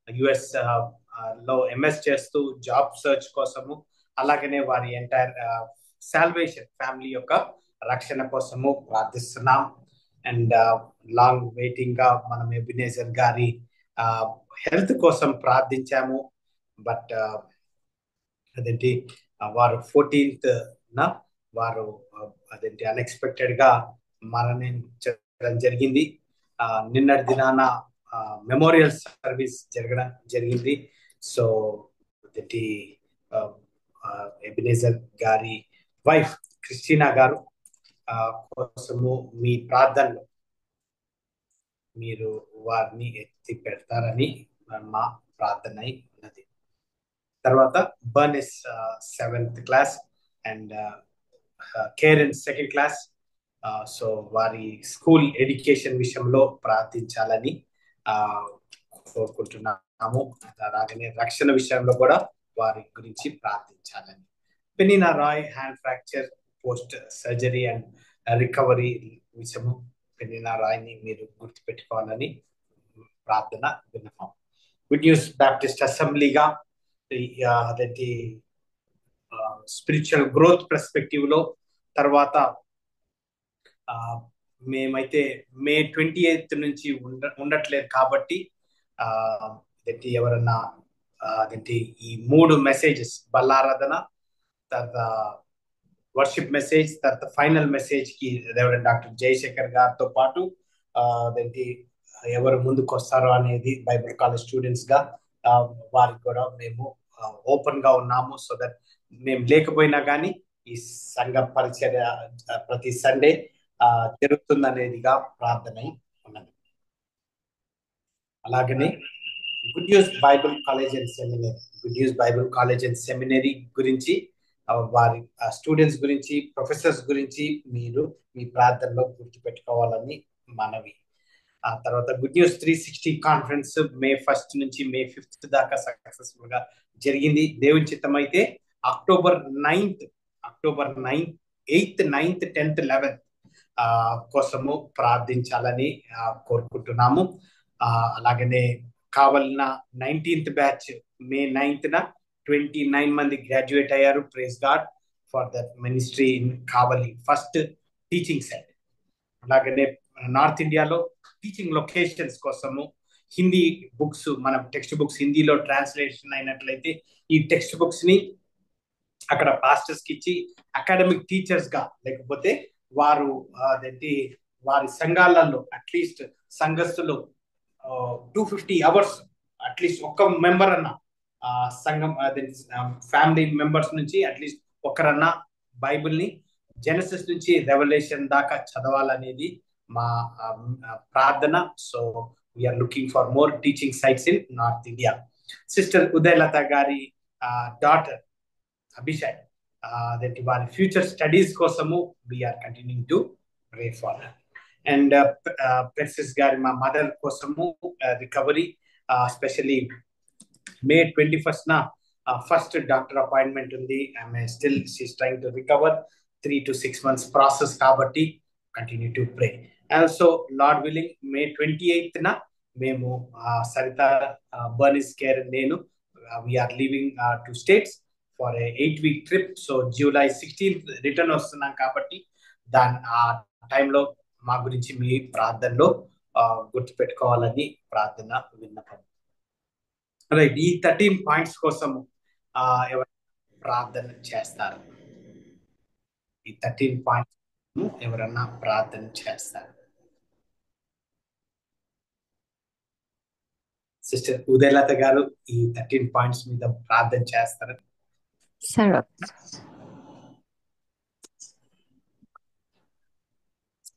యుఎస్ లో ఎంఎస్ చేస్తూ జాబ్ సర్చ్ కోసము, అలాగనే వారి ఎంటైర్ సాల్వేషన్ ఫ్యామిలీ యొక్క రక్షణ కోసము ప్రార్థిస్తున్నాం. అండ్ లాంగ్ వెయిటింగ్ గా మనం ఎబినేజర్ గారి హెల్త్ కోసం ప్రార్థించాము. బట్ అదేంటి వారు 14th వారు అదేంటి అన్ఎక్స్పెక్టెడ్ గా మరణించడం జరిగింది. నిన్నటి దినాన మెమోరియల్ సర్వీస్ జరగడం జరిగింది. సో అదేంటి ఎబినేజర్ గారి వైఫ్ క్రిస్టినా గారు కోసము మీ ప్రార్థనలు మీరు వారిని ఎత్తి పెడతారని మా ప్రార్థన ఉన్నది. తర్వాత Bernice 7th class and Karen 2nd class. So వారి స్కూల్ ఎడ్యుకేషన్ విషయంలో ప్రార్థించాలని కోరుకుంటున్నాము. అలాగనే రక్షణ విషయంలో కూడా వారి గురించి ప్రార్థించాలని. Penina Roy hand fracture post surgery and recovery విషయము పెనినా రాయ్ ని మీరు గుర్తుపెట్టుకోవాలని ప్రార్థన విన్నపం. గుడ్ న్యూస్ బ్యాప్టిస్ట్ అసెంబ్లీగా అదేంటి స్పిరిచువల్ గ్రోత్ పర్స్పెక్టివ్ లో తర్వాత మేమైతే May 28th నుంచి ఉండట్లేదు కాబట్టి అదేంటి ఎవరన్నా అదేంటి ఈ 3 మెసేజెస్ బల్లారాధన, తర్వాత వర్షిప్ మెసేజ్, తర్వాత ఫైనల్ మెసేజ్ కి రెవరెండ్ డాక్టర్ జయశేఖర్ గారితో పాటు అదేంటి ఎవరు ముందుకు వస్తారో అనేది బైబిల్ కాలేజ్ స్టూడెంట్స్ గా వారికి కూడా మేము ఓపెన్ గా ఉన్నాము. సో దట్ మేము లేకపోయినా కానీ ఈ సంఘ పరిచర్య ప్రతి సండే జరుగుతుందనేదిగా ప్రార్థన ఉన్నది. అలాగనే good news Bible college and seminary, good news Bible college and seminary గురించి వారి స్టూడెంట్స్ గురించి, ప్రొఫెసర్స్ గురించి మీరు మీ ప్రార్థనలో గుర్తుపెట్టుకోవాలని మనవి. ఆ తర్వాత good news 360 conference May 1st నుంచి May 5th దాకా సక్సెస్ఫుల్ గా జరిగింది. దేవుని చిత్తం అయితే October 9th, 8th, 9th, 10th, 11th కోసము ప్రార్థించాలని కోరుకుంటున్నాము. అలాగనే కావాలన్న 19th బ్యాచ్ May 9th 29 మంది గ్రాడ్యుయేట్ అయ్యారు. Praise God for that ministry in Kavali first teaching set. అలాగనే నార్త్ ఇండియాలో టీచింగ్ లొకేషన్స్ కోసము హిందీ బుక్స్, మన టెక్స్ట్ బుక్స్ హిందీలో ట్రాన్స్లేషన్ అయినట్లయితే ఈ టెక్స్ట్ బుక్స్ ని అక్కడ పాస్టర్స్ కి ఇచ్చి అకాడమిక్ టీచర్స్ గా, లేకపోతే వారు అదేంటి వారి సంఘాలలో అట్లీస్ట్ సంఘస్థులు 250 hours అట్లీస్ట్ ఒక్క మెంబర్ అన్న సంఘం అదే ఫ్యామిలీ మెంబర్స్ నుంచి అట్లీస్ట్ ఒకరన్నా బైబిల్ ని జెనసిస్ నుంచి రెవల్యూషన్ దాకా చదవాలనేది మా ప్రార్థన. So we are looking for more teaching sites in north India. Sister Udayalatha గారి డాటర్ అభిషేక్ అదేంటి వారి ఫ్యూచర్ స్టడీస్ కోసము we are continuing to pray for. And Persis గారి మా మదర్ కోసము recovery, especially May 21st first doctor appointment ఉంది. ఆమె still she's trying to recover, 3 to 6 months process కాబట్టి continue to pray. And so Lord willing May 28th మేము సరిత, బర్నిస్ కేర్, నేను we're leaving to States for 8-week trip. So July 16th return వస్తున్నాం కాబట్టి ఆ టైంలో మా గురించి మీ ప్రార్థనలో గుర్తుపెట్టుకోవాలని ప్రార్థన విన్నపం. రైట్, ఈ 13 పాయింట్స్ కోసము ఎవరు ప్రార్థన చేస్తారు? ఈ 13 పాయింట్స్ ఎవరన్నా ప్రార్థన చేస్తారు? సిస్టర్ ఉదయలత గారు ఈ 13 పాయింట్స్ మీద ప్రార్థన చేస్తారు.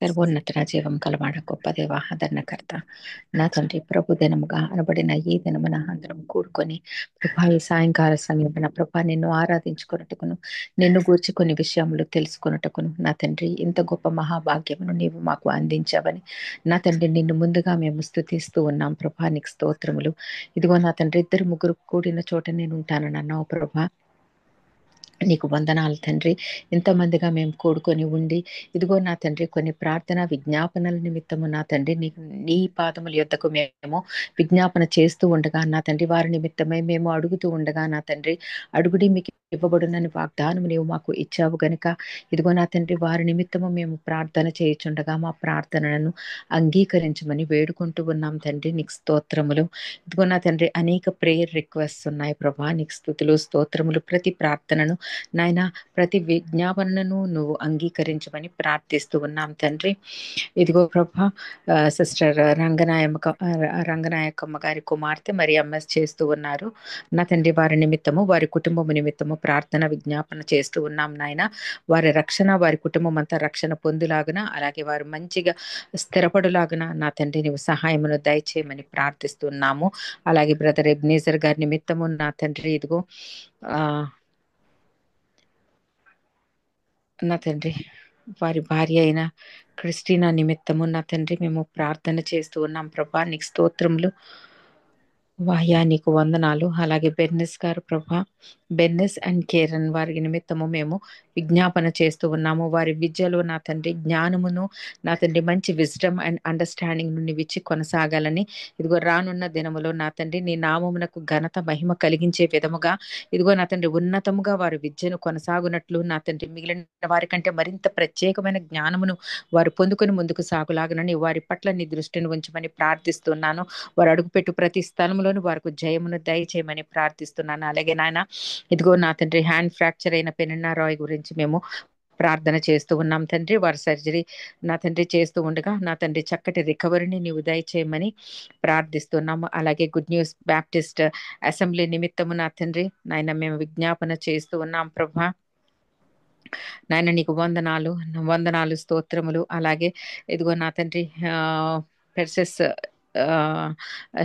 సర్వోన్నత జీవం కలవాడ గొప్ప దేవ, ఆదరణకర్త నా తండ్రి, ప్రభు దినముగా అనబడిన ఈ దినమున అందరం కూడుకొని ప్రభా ఈ సాయంకాల సమయమున ప్రభా నిన్ను ఆరాధించుకున్నట్టుకును, నిన్ను గూర్చి కొన్ని విషయములు తెలుసుకున్నట్టుకును నా తండ్రి ఇంత గొప్ప మహాభాగ్యమును నీవు మాకు అందించావని నా తండ్రి నిన్ను ముందుగా మేము స్తుతిస్తూ ఉన్నాం. ప్రభా నీకు స్తోత్రములు. ఇదిగో నా తండ్రి, 2-3 కూడిన చోట నేను ఉంటానని అన్నావు ప్రభా. నీకు వందనాలు తండ్రి. ఇంతమందిగా మేము కూడుకొని ఉండి ఇదిగో నా తండ్రి కొన్ని ప్రార్థన విజ్ఞాపనల నిమిత్తము నా తండ్రి నీ పాదముల యొద్దకు మేము విజ్ఞాపన చేస్తూ ఉండగా నా తండ్రి వారి నిమిత్తమై మేము అడుగుతూ ఉండగా నా తండ్రి అడుగుడి మీకు ఇవ్వబడునని వాగ్దానం నీవు మాకు ఇచ్చావు గనుక ఇదిగో నా తండ్రి వారి నిమిత్తము మేము ప్రార్థన చేయుచుండగా మా ప్రార్థనలను అంగీకరించమని వేడుకుంటూ ఉన్నాం తండ్రి. నీకు స్తోత్రములు. ఇదిగో నా తండ్రి అనేక ప్రేయర్ రిక్వెస్ట్ ఉన్నాయి ప్రభా. నీకు స్తుతులు స్తోత్రములు. ప్రతి ప్రార్థనను నాయన ప్రతి విజ్ఞాపనను నువ్వు అంగీకరించమని ప్రార్థిస్తూ ఉన్నాం తండ్రి. ఇదిగో ప్రభా సిస్టర్ రంగనాయకమ్మ గారి కుమార్తె మరి ఎంఎస్ చేస్తూ ఉన్నారు నా తండ్రి. వారి నిమిత్తము వారి కుటుంబం నిమిత్తము ప్రార్థన విజ్ఞాపన చేస్తూ ఉన్నాం నాయన. వారి రక్షణ వారి కుటుంబం అంతా రక్షణ పొందులాగున అలాగే వారు మంచిగా స్థిరపడులాగున నా తండ్రి నీవు సహాయమును దయచేయమని ప్రార్థిస్తున్నాము. అలాగే బ్రదర్ ఎబ్నేజర్ గారి నిమిత్తము నా తండ్రి ఇదిగో నా తండ్రి వారి భార్య అయిన క్రిస్టినా నిమిత్తము నా తండ్రి మేము ప్రార్థన చేస్తూ ఉన్నాం ప్రభా. నీకు స్తోత్రములు. వాయా నీకు వందనాలు. అలాగే బెర్నిస్ గారు ప్రభా, బెర్నిస్ అండ్ కేరన్ వారి నిమిత్తము మేము విజ్ఞాపన చేస్తూ ఉన్నాము. వారి విద్యలో నా తండ్రి జ్ఞానమును నా తండ్రి మంచి విజ్డమ్ అండ్ అండర్స్టాండింగ్ నుండి విచ్చి కొనసాగాలని ఇదిగో రానున్న దినములో నా తండ్రి నీ నామమునకు ఘనత మహిమ కలిగించే విధముగా ఇదిగో నా తండ్రి ఉన్నతముగా వారి విద్యను కొనసాగునట్లు నా తండ్రి మిగిలిన వారి కంటే మరింత ప్రత్యేకమైన జ్ఞానమును వారు పొందుకొని ముందుకు సాగులాగనని వారి పట్ల నీ దృష్టిని ఉంచమని ప్రార్థిస్తున్నాను. వారు అడుగుపెట్టు ప్రతి స్థలంలోని వారికి జయమును దయచేయమని ప్రార్థిస్తున్నాను. అలాగే నాయన ఇదిగో నా తండ్రి హ్యాండ్ ఫ్రాక్చర్ అయిన పెనిన్నా రాయ్ గురించి మేము ప్రార్థన చేస్తూ ఉన్నాం తండ్రి. వారి సర్జరీ నా తండ్రి చేస్తూ ఉండగా నా తండ్రి చక్కటి రికవరీని నీవు దయచేయమని ప్రార్థిస్తున్నాము. అలాగే గుడ్ న్యూస్ బ్యాప్టిస్ట్ అసెంబ్లీ నిమిత్తము నా తండ్రి నాయన మేము విజ్ఞాపన చేస్తూ ఉన్నాం ప్రభా. నాయన నీకు వందనాలు స్తోత్రములు. అలాగే ఇదిగో నా తండ్రి పెర్సెస్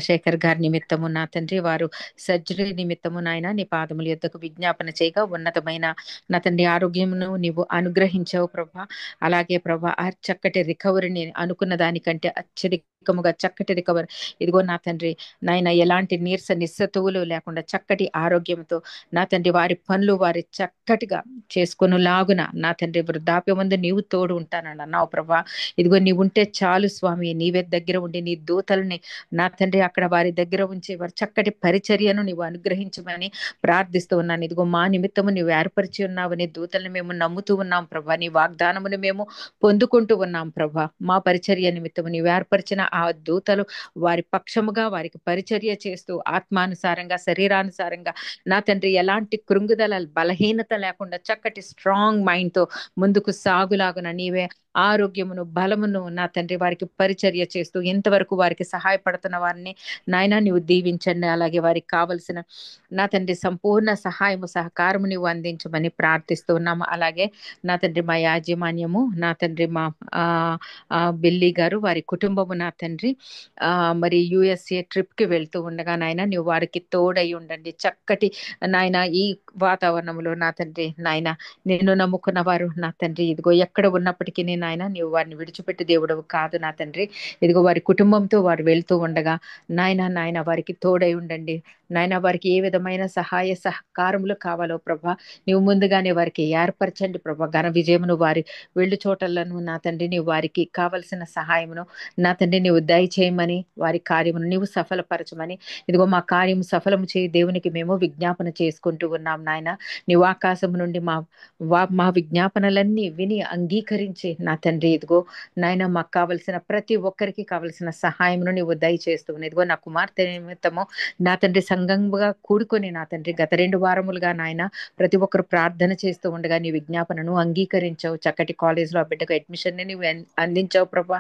శేఖర్ గారి నిమిత్తము నా తండ్రి వారు సర్జరీ నిమిత్తము నాయన నీ పాదముల యొద్దకు విజ్ఞాపన చేయగా ఉన్నతమైన నా తండ్రి ఆరోగ్యమును నీవు అనుగ్రహించావు ప్రభా. అలాగే ప్రభా ఆ చక్కటి రికవరీని అనుకున్న దానికంటే అత్యధికముగా చక్కటి రికవరీ ఇదిగో నా తండ్రి నాయన ఎలాంటి నిస్సతువులు లేకుండా చక్కటి ఆరోగ్యంతో నా తండ్రి వారి పనులు వారి చక్కటిగా చేసుకుని లాగున నా తండ్రి వృద్ధాప్యమందు నీవు తోడు ఉంటానని అన్నావు ప్రభా. ఇదిగో నీవు ఉంటే చాలు స్వామి. నీవే దగ్గర ఉండి నీ దూతల్ని నా తండ్రి అక్కడ వారి దగ్గర ఉంచి వారి చక్కటి పరిచర్యను నీవు అనుగ్రహించమని ప్రార్థిస్తూ ఉన్నాను. ఇదిగో మా నిమిత్తము నీవు ఏర్పరిచి ఉన్నావని దూతల్ని మేము నమ్ముతూ ఉన్నాం ప్రభా. నీ వాగ్దానమును మేము పొందుకుంటూ ఉన్నాం ప్రభా. మా పరిచర్య నిమిత్తము నీవు ఏర్పరిచిన ఆ దూతలు వారి పక్షముగా వారికి పరిచర్య చేస్తూ ఆత్మానుసారంగా శరీరానుసారంగా నా తండ్రి ఎలాంటి కృంగుదల బలహీనత లేకుండా చక్కటి స్ట్రాంగ్ మైండ్ తో ముందుకు సాగులాగున నీవే ఆరోగ్యమును బలమును నా తండ్రి వారికి పరిచర్య చేస్తూ ఇంతవరకు వారికి సహాయపడుతున్న వారిని నాయన నీవు దీవించండి. అలాగే వారికి కావలసిన నా తండ్రి సంపూర్ణ సహాయము సహకారము నీవు అందించమని ప్రార్థిస్తూ ఉన్నాము. అలాగే నా తండ్రి మా యాజమాన్యము నా తండ్రి మా బిల్లీ గారు వారి కుటుంబము నా తండ్రి మరి USA ట్రిప్ కి వెళ్తూ ఉండగా నాయన నీవు వారికి తోడై ఉండండి. చక్కటి నాయన ఈ వాతావరణంలో నా తండ్రి నాయన నిన్ను నమ్ముకున్న వారు నా తండ్రి ఇదిగో ఎక్కడ ఉన్నప్పటికీ నాయన నీవు వారిని విడిచిపెట్టి దేవుడవు కాదు నా తండ్రి. ఇదిగో వారి కుటుంబంతో వారు వెళ్తూ ఉండగా నాయన వారికి తోడై ఉండండి నాయన. వారికి ఏ విధమైన సహాయ సహకారములు కావాలో ప్రభా నీవు ముందుగానే వారికి ఏర్పరచండి ప్రభా. ఘన విజయమును వారి వెళ్ళు చోటలను నా తండ్రి నీవు వారికి కావలసిన సహాయమును నా తండ్రి నీవు దయచేయమని వారి కార్యమును నీవు సఫలపరచమని ఇదిగో మా కార్యము సఫలము చేయి దేవునికి మేము విజ్ఞాపన చేసుకుంటూ ఉన్నాం నాయన. నీవు ఆకాశం నుండి మా విజ్ఞాపనలన్నీ విని అంగీకరించి నా తండ్రి ఇదిగో నాయన మాకు కావలసిన ప్రతి ఒక్కరికి కావలసిన సహాయమును నీవు దయచేస్తున్నావు. ఇదిగో నా కుమార్తె నిమిత్తము నా తండ్రి సంఘంగా కూడుకొని నా తండ్రి గత 2 వారములుగా నాయన ప్రతి ఒక్కరు ప్రార్థన చేస్తూ ఉండగా నీ విజ్ఞాపనను అంగీకరించావు. చక్కటి కాలేజ్ లో ఆ బిడ్డకు అడ్మిషన్ ని నీవు అందించావు ప్రభా.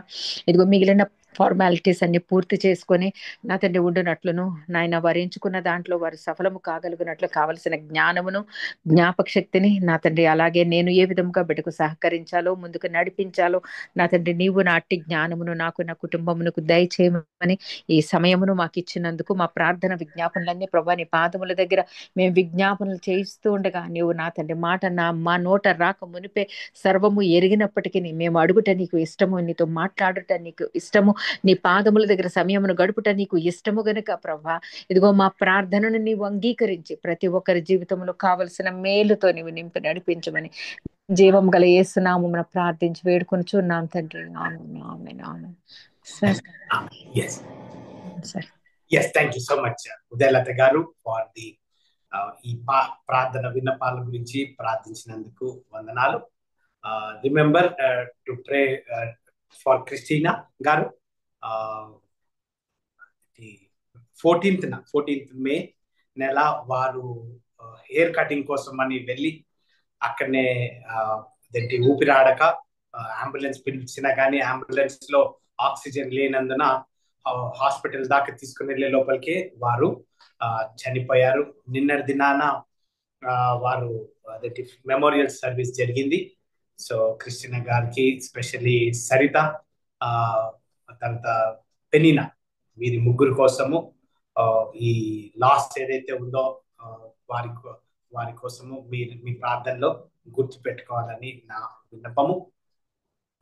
ఇదిగో మిగిలిన ఫార్మాలిటీస్ అన్ని పూర్తి చేసుకొని నా తండ్రి ఉండునట్లును నాయన వారు ఎంచుకున్న దాంట్లో వారు సఫలము కాగలిగినట్లు కావలసిన జ్ఞానమును జ్ఞాపక శక్తిని నా తండ్రి అలాగే నేను ఏ విధంగా బిడ్డకు సహకరించాలో ముందుకు నడిపించాలో నా తండ్రి నీవు నాటి జ్ఞానమును నాకు నా కుటుంబమునకు దయచేయమని ఈ సమయమును మాకు ఇచ్చినందుకు మా ప్రార్థన విజ్ఞాపనలన్నీ ప్రభా నీ పాదముల దగ్గర మేము విజ్ఞాపనలు చేయిస్తూ ఉండగా నీవు నా తండ్రి మాట మా నోట రాక మునిపే సర్వము ఎరిగినప్పటికీ మేము అడుగుట నీకు ఇష్టము, నీతో మాట్లాడుట నీకు ఇష్టము నీ పాదముల దగ్గర సమయమును గడుపుట నీకు ఇష్టము గనుక ప్రభా, ఇదిగో మా ప్రార్థనను నీవు అంగీకరించి ప్రతి ఒక్కరి జీవితంలో కావలసిన మేలుతో నీవు నింపి నడిపించమని జీవం గల యేసునామమున ప్రార్థించి వేడుకొనుచున్నాం తండ్రి. ఆమేన్, ఆమేన్, ఆమేన్. Sir yes sir yes thank you so much Udayalatha గారు ఫర్ ది ఈ ప్రార్థన విన్నపాల గురించి ప్రార్థించినందుకు వందనాలు. Remember to pray for Christina గారు. 14th మే నెల వారు హెయిర్ కటింగ్ కోసం అని వెళ్ళి అక్కడనే దేంటి ఊపిరాడక అంబులెన్స్ పిలిచినా కానీ అంబులెన్స్ లో ఆక్సిజన్ లేనందున హాస్పిటల్ దాకా తీసుకుని వెళ్ళే లోపలికే వారు చనిపోయారు. నిన్నటి దినాన వారు అదేంటి మెమోరియల్ సర్వీస్ జరిగింది. సో క్రిస్టినా గారికి, స్పెషల్లీ సరిత, తర్వాత పెనీనా, వీరి ముగ్గురు కోసము ఈ లాస్ట్ ఏదైతే ఉందో వారి కోసము మీరు మీ ప్రార్థనలో గుర్తు పెట్టుకోవాలని నా విన్నపము.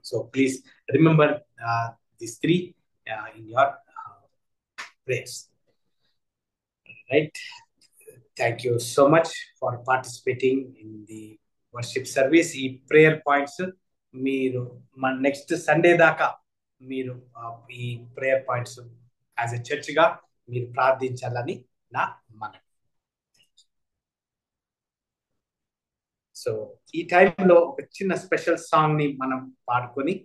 So please remember this 3 in your prayers. Right? Thank you so much for participating in the worship service. ఈ prayer points మీరు మన నెక్స్ట్ సండే దాకా మీరు ఈ prayer points as a church గా మీరు ప్రార్థించాలని నా మనవి. సో ఈ టైంలో ఒక చిన్న స్పెషల్ సాంగ్ ని మనం పాడుకొని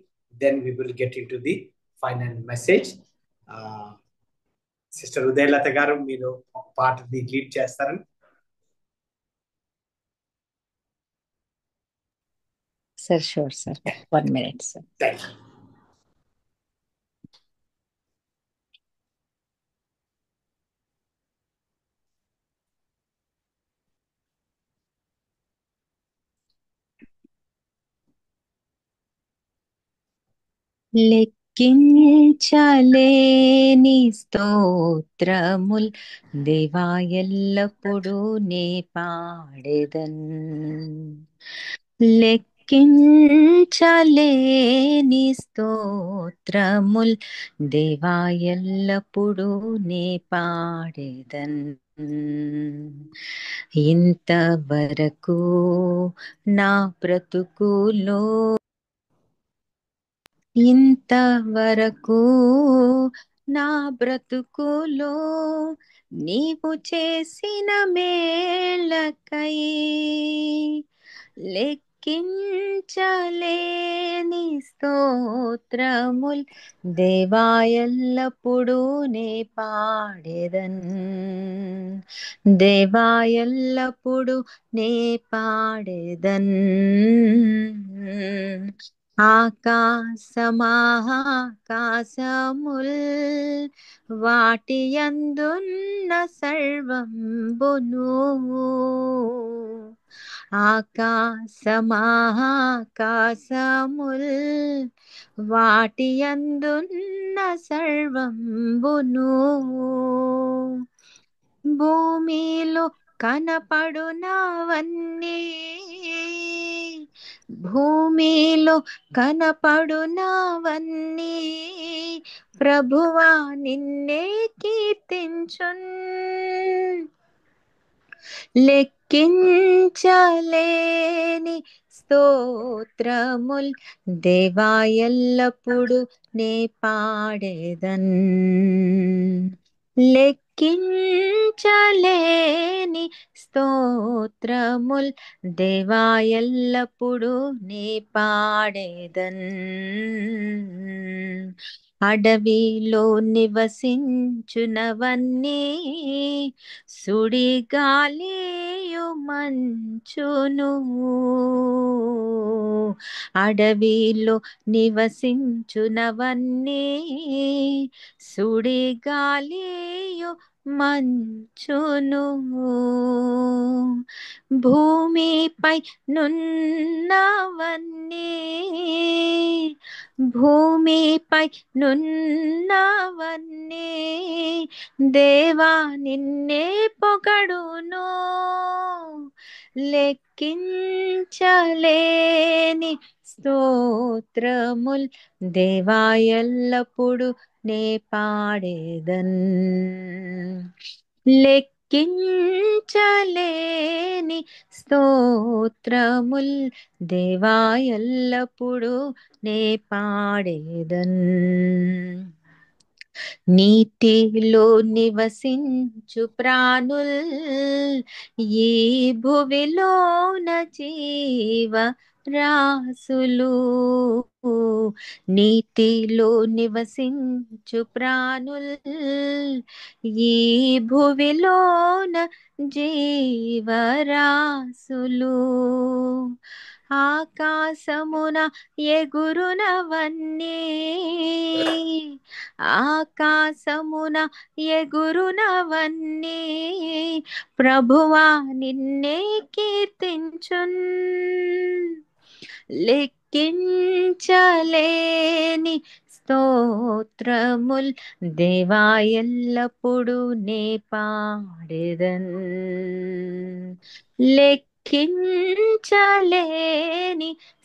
then we will get in to the final message. Sister Udayalatha గారు మీరు ఒక పాటని లీడ్ చేస్తారని. Sir sure sir, 1 minute sir. Thank you. లెక్కించలేని స్తోత్రముల్ దేవా ఎల్లప్పుడూ నే పాడెదన్. లెక్కించలేని స్తోత్రముల్ దేవా ఎల్లప్పుడూ నే పాడెదన్. ఇంతవరకు నా బ్రతుకులో ఇంతవరకు నా బ్రతుకులో నీవు చేసిన మేళ్ళకై లెక్కించలేని స్తోత్రముల్ దేవా ఎల్లప్పుడూ నే పాడెదన్. దేవా ఎల్లప్పుడూ నే పాడెదన్. ఆకాశమాకాశముల్ వాటి యందున్న సర్వంబును ఆకాశమాకాశముల్ వాటి యందున్న సర్వంబును భూమిలో కనపడునవన్నీ భూమిలో కనపడునవన్నీ ప్రభువా నిన్నే కీర్తించున్. లెక్కించలేని స్తోత్రముల్ దేవా ఎల్లప్పుడు నే పాడెదన్. లెక్కించలేని స్తోత్రముల్ దేవా ఎల్లప్పుడు నే పాడెదన్. అడవిలో నివసించునవన్నీ సుడిగాలియు మంచును అడవిలో నివసించునవన్నీ సుడిగాలియు మంచును భూమిపై నున్నవన్నీ భూమిపై నున్నవన్నీ దేవా నిన్నే పొగడును, లెక్కించలేని స్తోత్రముల్ దేవా ఎల్లప్పుడు నే పాడేదన్, లెక్కించలేని స్తోత్రముల్ దేవా ఎల్లప్పుడు నే పాడేదన్. నీటిలో నివసించు ప్రాణుల్ ఈ భువిలోన జీవ రాసులు, నీటిలో నివసించు ప్రాణుల్ ఈ భువిలోన జీవరాసులు, ఆకాశమున ఎగురునవన్నీ ఆకాశమున ఎగురునవన్నీ ప్రభువా నిన్నే కీర్తించున్, లెక్కించలేని స్తోత్రముల్ దేవా ఎల్లప్పుడు నే పాడెదన్, లెక్కించలేని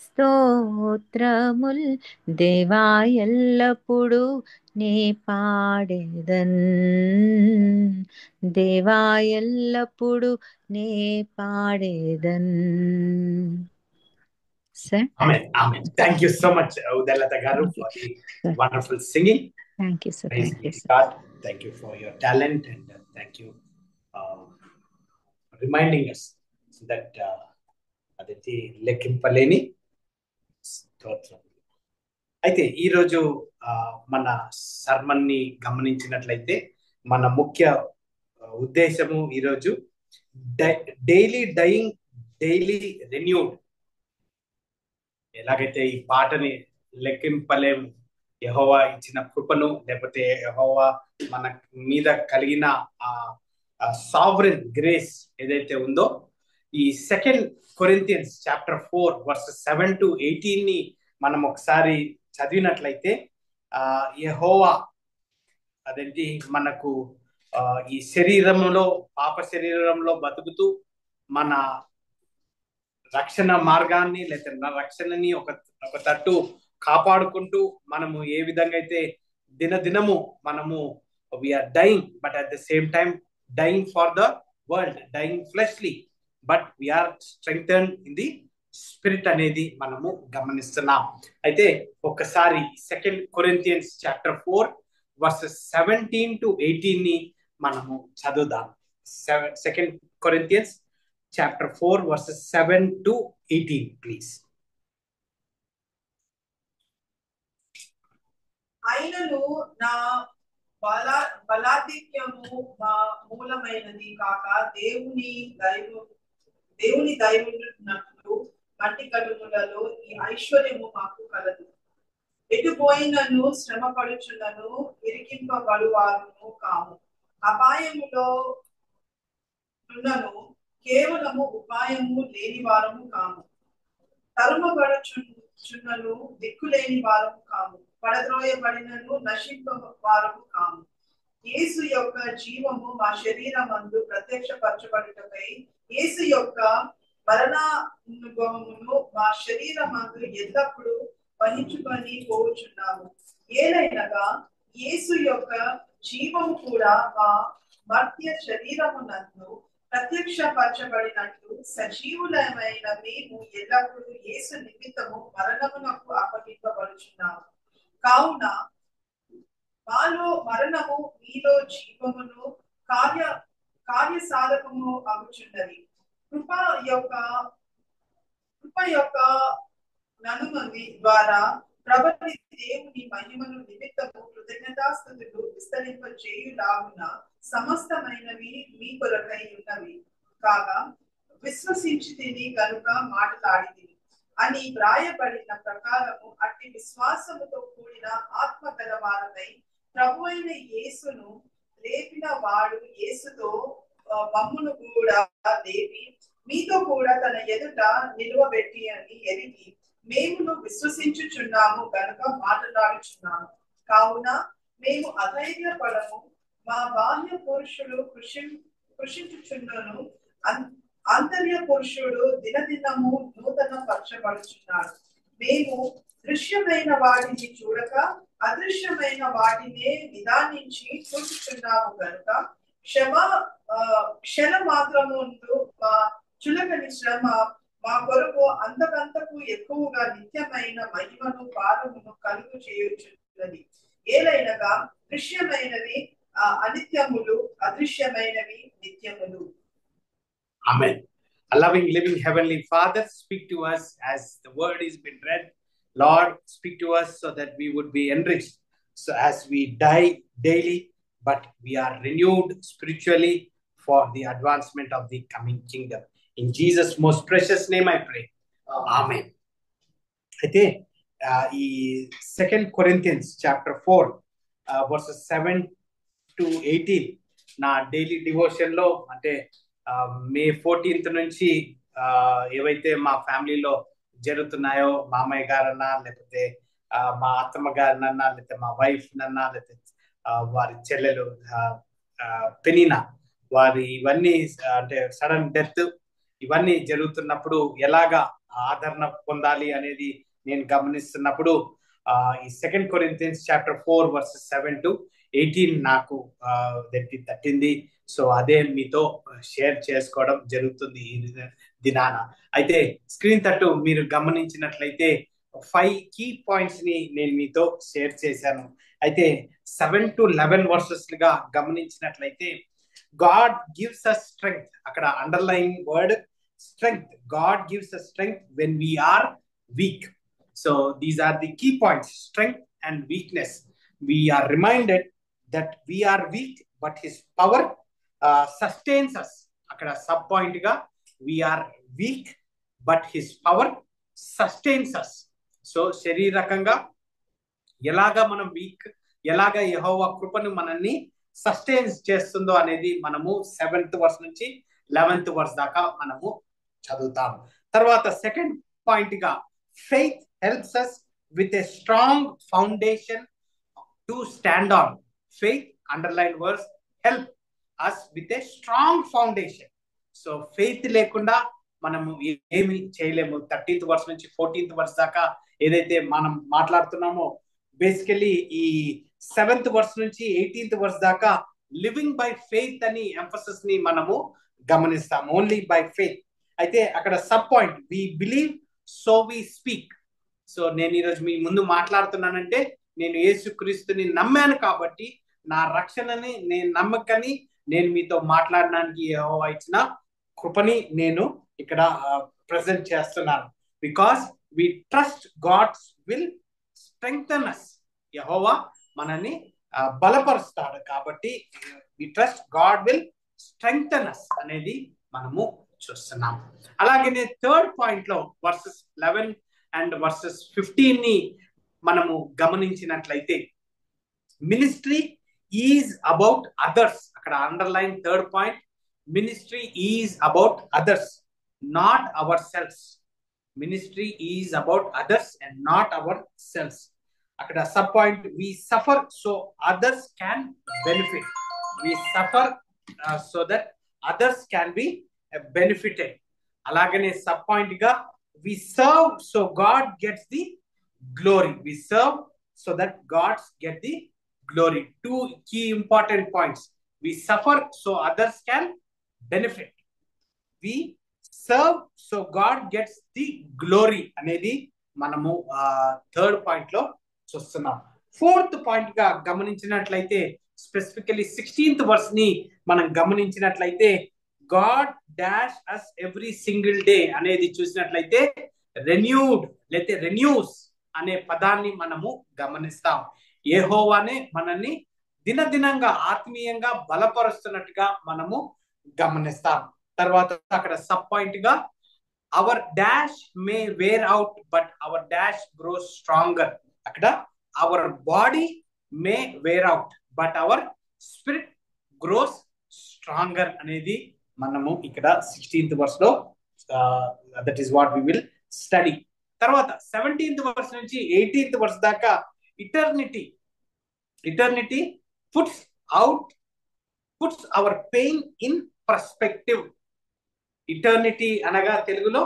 స్తోత్రముల్ దేవా ఎల్లప్పుడు నే పాడెదన్, దేవా ఎల్లప్పుడు నే పాడెదన్. Sir? Amen. Amen. Thank you so much, Udalata Garu, for the wonderful singing. Thank you, sir. Praise Thank be you, to sir. God. Thank you for your talent, and thank you reminding us that అదైతే లెక్కింపలేని స్తోత్రం. అయితే ఈరోజు మన సర్మన్ని గమనించినట్లయితే మన ముఖ్య ఉద్దేశము ఈరోజు డైలీ డైయింగ్ డైలీ రెన్యూడ్. ఎలాగైతే ఈ పాటని లెక్కింపలేము యెహోవా ఇచ్చిన కృపను, లేకపోతే యెహోవా మన మీద కలిగిన సావరెన్ గ్రేస్ ఏదైతే ఉందో, ఈ 2 Corinthians chapter 4 verses 7 to 18 ని మనం ఒకసారి చదివినట్లయితే యెహోవా అదేంటి మనకు ఈ శరీరంలో పాప శరీరంలో బతుకుతూ మన రక్షణ మార్గాన్ని లేదా రక్షణని ఒక తట్టు కాపాడుకుంటూ మనము ఏ విధంగా అయితే దినదినము మనము we're dying, but at the same time dying for the world, dying fleshly, but we're strengthen in the spirit అనేది మనము గమనిస్తున్నాం. అయితే ఒకసారి 2 Corinthians chapter 4 verses 17 to 18 ని మనము చదువుదాం. 2 Corinthians chapter 4 verses 7 to 18, please. అయినను నా బలాధిక్యము మా మూలమైనది కాక దేవుని దైవున్నట్లు మట్టి కడుములలో ఈ ఐశ్వర్యము మాకు కలదు. ఎటుపోయినను శ్రమ పడుచున్నను ఇరికింపబడువారును కాము, అపాయములో ఉన్నను కేవలము ఉపాయము లేని వారము కాము, తరుమబడుచున్నను దిక్కులేని వారము కాము, పడద్రోయబడినను నశింపవారము కాము. యేసు యొక్క జీవము మా శరీరమందు ప్రత్యక్షపరచబడుటకై యేసు యొక్క మరణానుభవమును మా శరీరమందు ఎల్లప్పుడూ వహించుకొని పోవచ్చున్నాము. ఏలైనగా యేసు యొక్క జీవము కూడా మా మర్త్య శరీరమునందు ప్రత్యక్షపరచబడినట్లు సజీవులమైన మేము ఎల్లప్పుడూ యేసు నిమిత్తము మరణమునకు అప్పగింపబడుచున్నాము. కావున మాలో మరణము మీలో జీవమును కార్య సాధకము అగుచున్నది. కృప యొక్క ననుమతి ద్వారా ప్రభుని దేవుని మహిమను నిమిత్తము కృతజ్ఞతాస్తుతులు విస్తరింపజేయులాగున సమస్తమైనవి మీ కొరకై ఉన్నవి కాగా విశ్వసించి తిని కనుక మాట్లాడితిని అని వ్రాయబడిన ప్రకారము అట్టి విశ్వాసముతో కూడిన ఆత్మ గలవారమై ప్రభువైన యేసును లేపిన వాడు యేసుతో మమ్మును కూడా లేపి మీతో కూడా తన ఎదుట నిలువబెట్టి అని ఎరిగి మేమును విశ్వసించుచున్నాము కనుక మాట్లాడుచున్నాము. కావున మేము అధైర్యపడము. మా బాహ్య పురుషుడు కృషించుచున్నను, ఆంతర్య పురుషుడు దినదినము నూతన పరచబడుచున్నాడు. మేము దృశ్యమైన వాటిని చూడక అదృశ్యమైన వాటినే నిదానించి చూచుచున్నాము కనుక క్షణ మాత్రము మా చులకని శ్రమ మా కొరకు అంతకంతకు ఎక్కువగా నిత్యమైన మహిమను పారమును కలుగు చేయుచున్నది. ఏలైనగా దృశ్యమైనవి అనిత్యములు, అదృశ్యమైనవి నిత్యములు. Amen. A loving, living Heavenly Father, speak to us as the word has been read. Lord, speak to us so that we would be enriched. So as we die daily, but we are renewed spiritually for the advancement of the coming kingdom. In Jesus' most precious name I pray. Amen. అయితే ఈ 2 Corinthians chapter 4 verses 7 to 18 నా డైలీ డివోషన్ లో, అంటే May 14th నుంచి ఏవైతే మా ఫ్యామిలీలో జరుగుతున్నాయో, మామయ్య గారన్నా లేకపోతే మా అత్తమ్మ గారినన్నా లేకపోతే మా వైఫ్ నన్నా లేకపోతే వారి చెల్లెలు పెనీనా వారి ఇవన్నీ అంటే సడన్ డెత్ ఇవన్నీ జరుగుతున్నప్పుడు ఎలాగా ఆదరణ పొందాలి అనేది నేను గమనిస్తున్నప్పుడు ఈ 2 Corinthians chapter 4 verses 7 to 18 నాకు తట్టింది. సో అదే మీతో షేర్ చేసుకోవడం జరుగుతుంది ఈ దినాన. అయితే స్క్రీన్ తట్టు మీరు గమనించినట్లయితే 5 key points ని నేను మీతో షేర్ చేశాను. అయితే 7 to 11 verses గా గమనించినట్లయితే God gives us strength. అక్కడ underline word strength. God gives us strength when we are weak. So these are the key points, strength and weakness. We are reminded that we are weak, but His power sustains us. అక్కడ సబ్ పాయింట్ గా we are weak, but His power sustains us. So శరీరకంగా ఎలాగా మనం వీక్, ఎలాగా యెహోవా కృపను మనల్ని సస్టైన్స్ చేస్తుందో అనేది మనము 7th verse నుంచి 11th verse దాకా మనము చదువుతాం. తర్వాత సెకండ్ పాయింట్ గా faith helps us with a strong foundation to stand on. Faith, underline verse, help us with a strong foundation. So faith లేకుండా మనము ఏమి చేయలేము. 13th verse నుంచి 14th verse దాకా ఏదైతే మనం మాట్లాడుతున్నామో, బేసికలీ ఈ 7th verse నుంచి 18th verse దాకా లివింగ్ బై ఫెయిత్ అని ఎంఫసిస్ ని మనము గమనిస్తాం. Only by faith. అయితే అక్కడ sub point we believe so we speak. So నేను ఈరోజు మీ ముందు మాట్లాడుతున్నానంటే నేను యేసుక్రీస్తుని నమ్మాను కాబట్టి నా రక్షణని నేను నమ్మకని నేను మీతో మాట్లాడడానికి యెహోవా ఇచ్చిన కృపని నేను ఇక్కడ ప్రెజెంట్ చేస్తున్నాను. Because we trust God's will strengthen us. యెహోవా మనల్ని బలపరుస్తాడు కాబట్టి we trust God will strengthen us అనేది మనము చూస్తున్నాం. అలాగే థర్డ్ పాయింట్ లో వర్సెస్ 11 అండ్ వర్సెస్ 15 ని మనము గమనించినట్లయితే మినిస్ట్రీ ఈజ్ అబౌట్ అదర్స్. అక్కడ underline third point, ministry is about others, not our selves. Ministry is about others and not our selves. అక్కడ sub point we suffer so others can benefit. We suffer so that others can be benefited. అలాగనే సబ్ పాయింట్ గా we serve so God gets the glory. We serve so that God get the glory. Two key important points. We suffer so others can benefit. We serve so God gets the glory అనేది మనము థర్డ్ పాయింట్ లో చూస్తున్నాం. ఫోర్త్ పాయింట్ గా గమనించినట్లయితే స్పెసిఫికలీ 16th verse ని మనం గమనించినట్లయితే God dash us every single day అనేది చూసినట్లయితే రెన్యూడ్ లేతే రెన్యూస్ అనే పదాన్ని మనము గమనిస్తాం. యెహోవానే మనల్ని దినదినంగా ఆత్మీయంగా బలపరుస్తున్నట్టుగా మనము గమనిస్తాం. తర్వాత అక్కడ సబ్ పాయింట్ గా our dash may wear out but our dash grows stronger. అక్కడ our body may wear out but our spirit grows stronger అనేది మనము ఇక్కడ 16th verse లో that is what we will study. తర్వాత 17th వర్స్ నుంచి 18th వర్స్ దాకా eternity puts our pain in perspective. Eternity అనగా తెలుగులో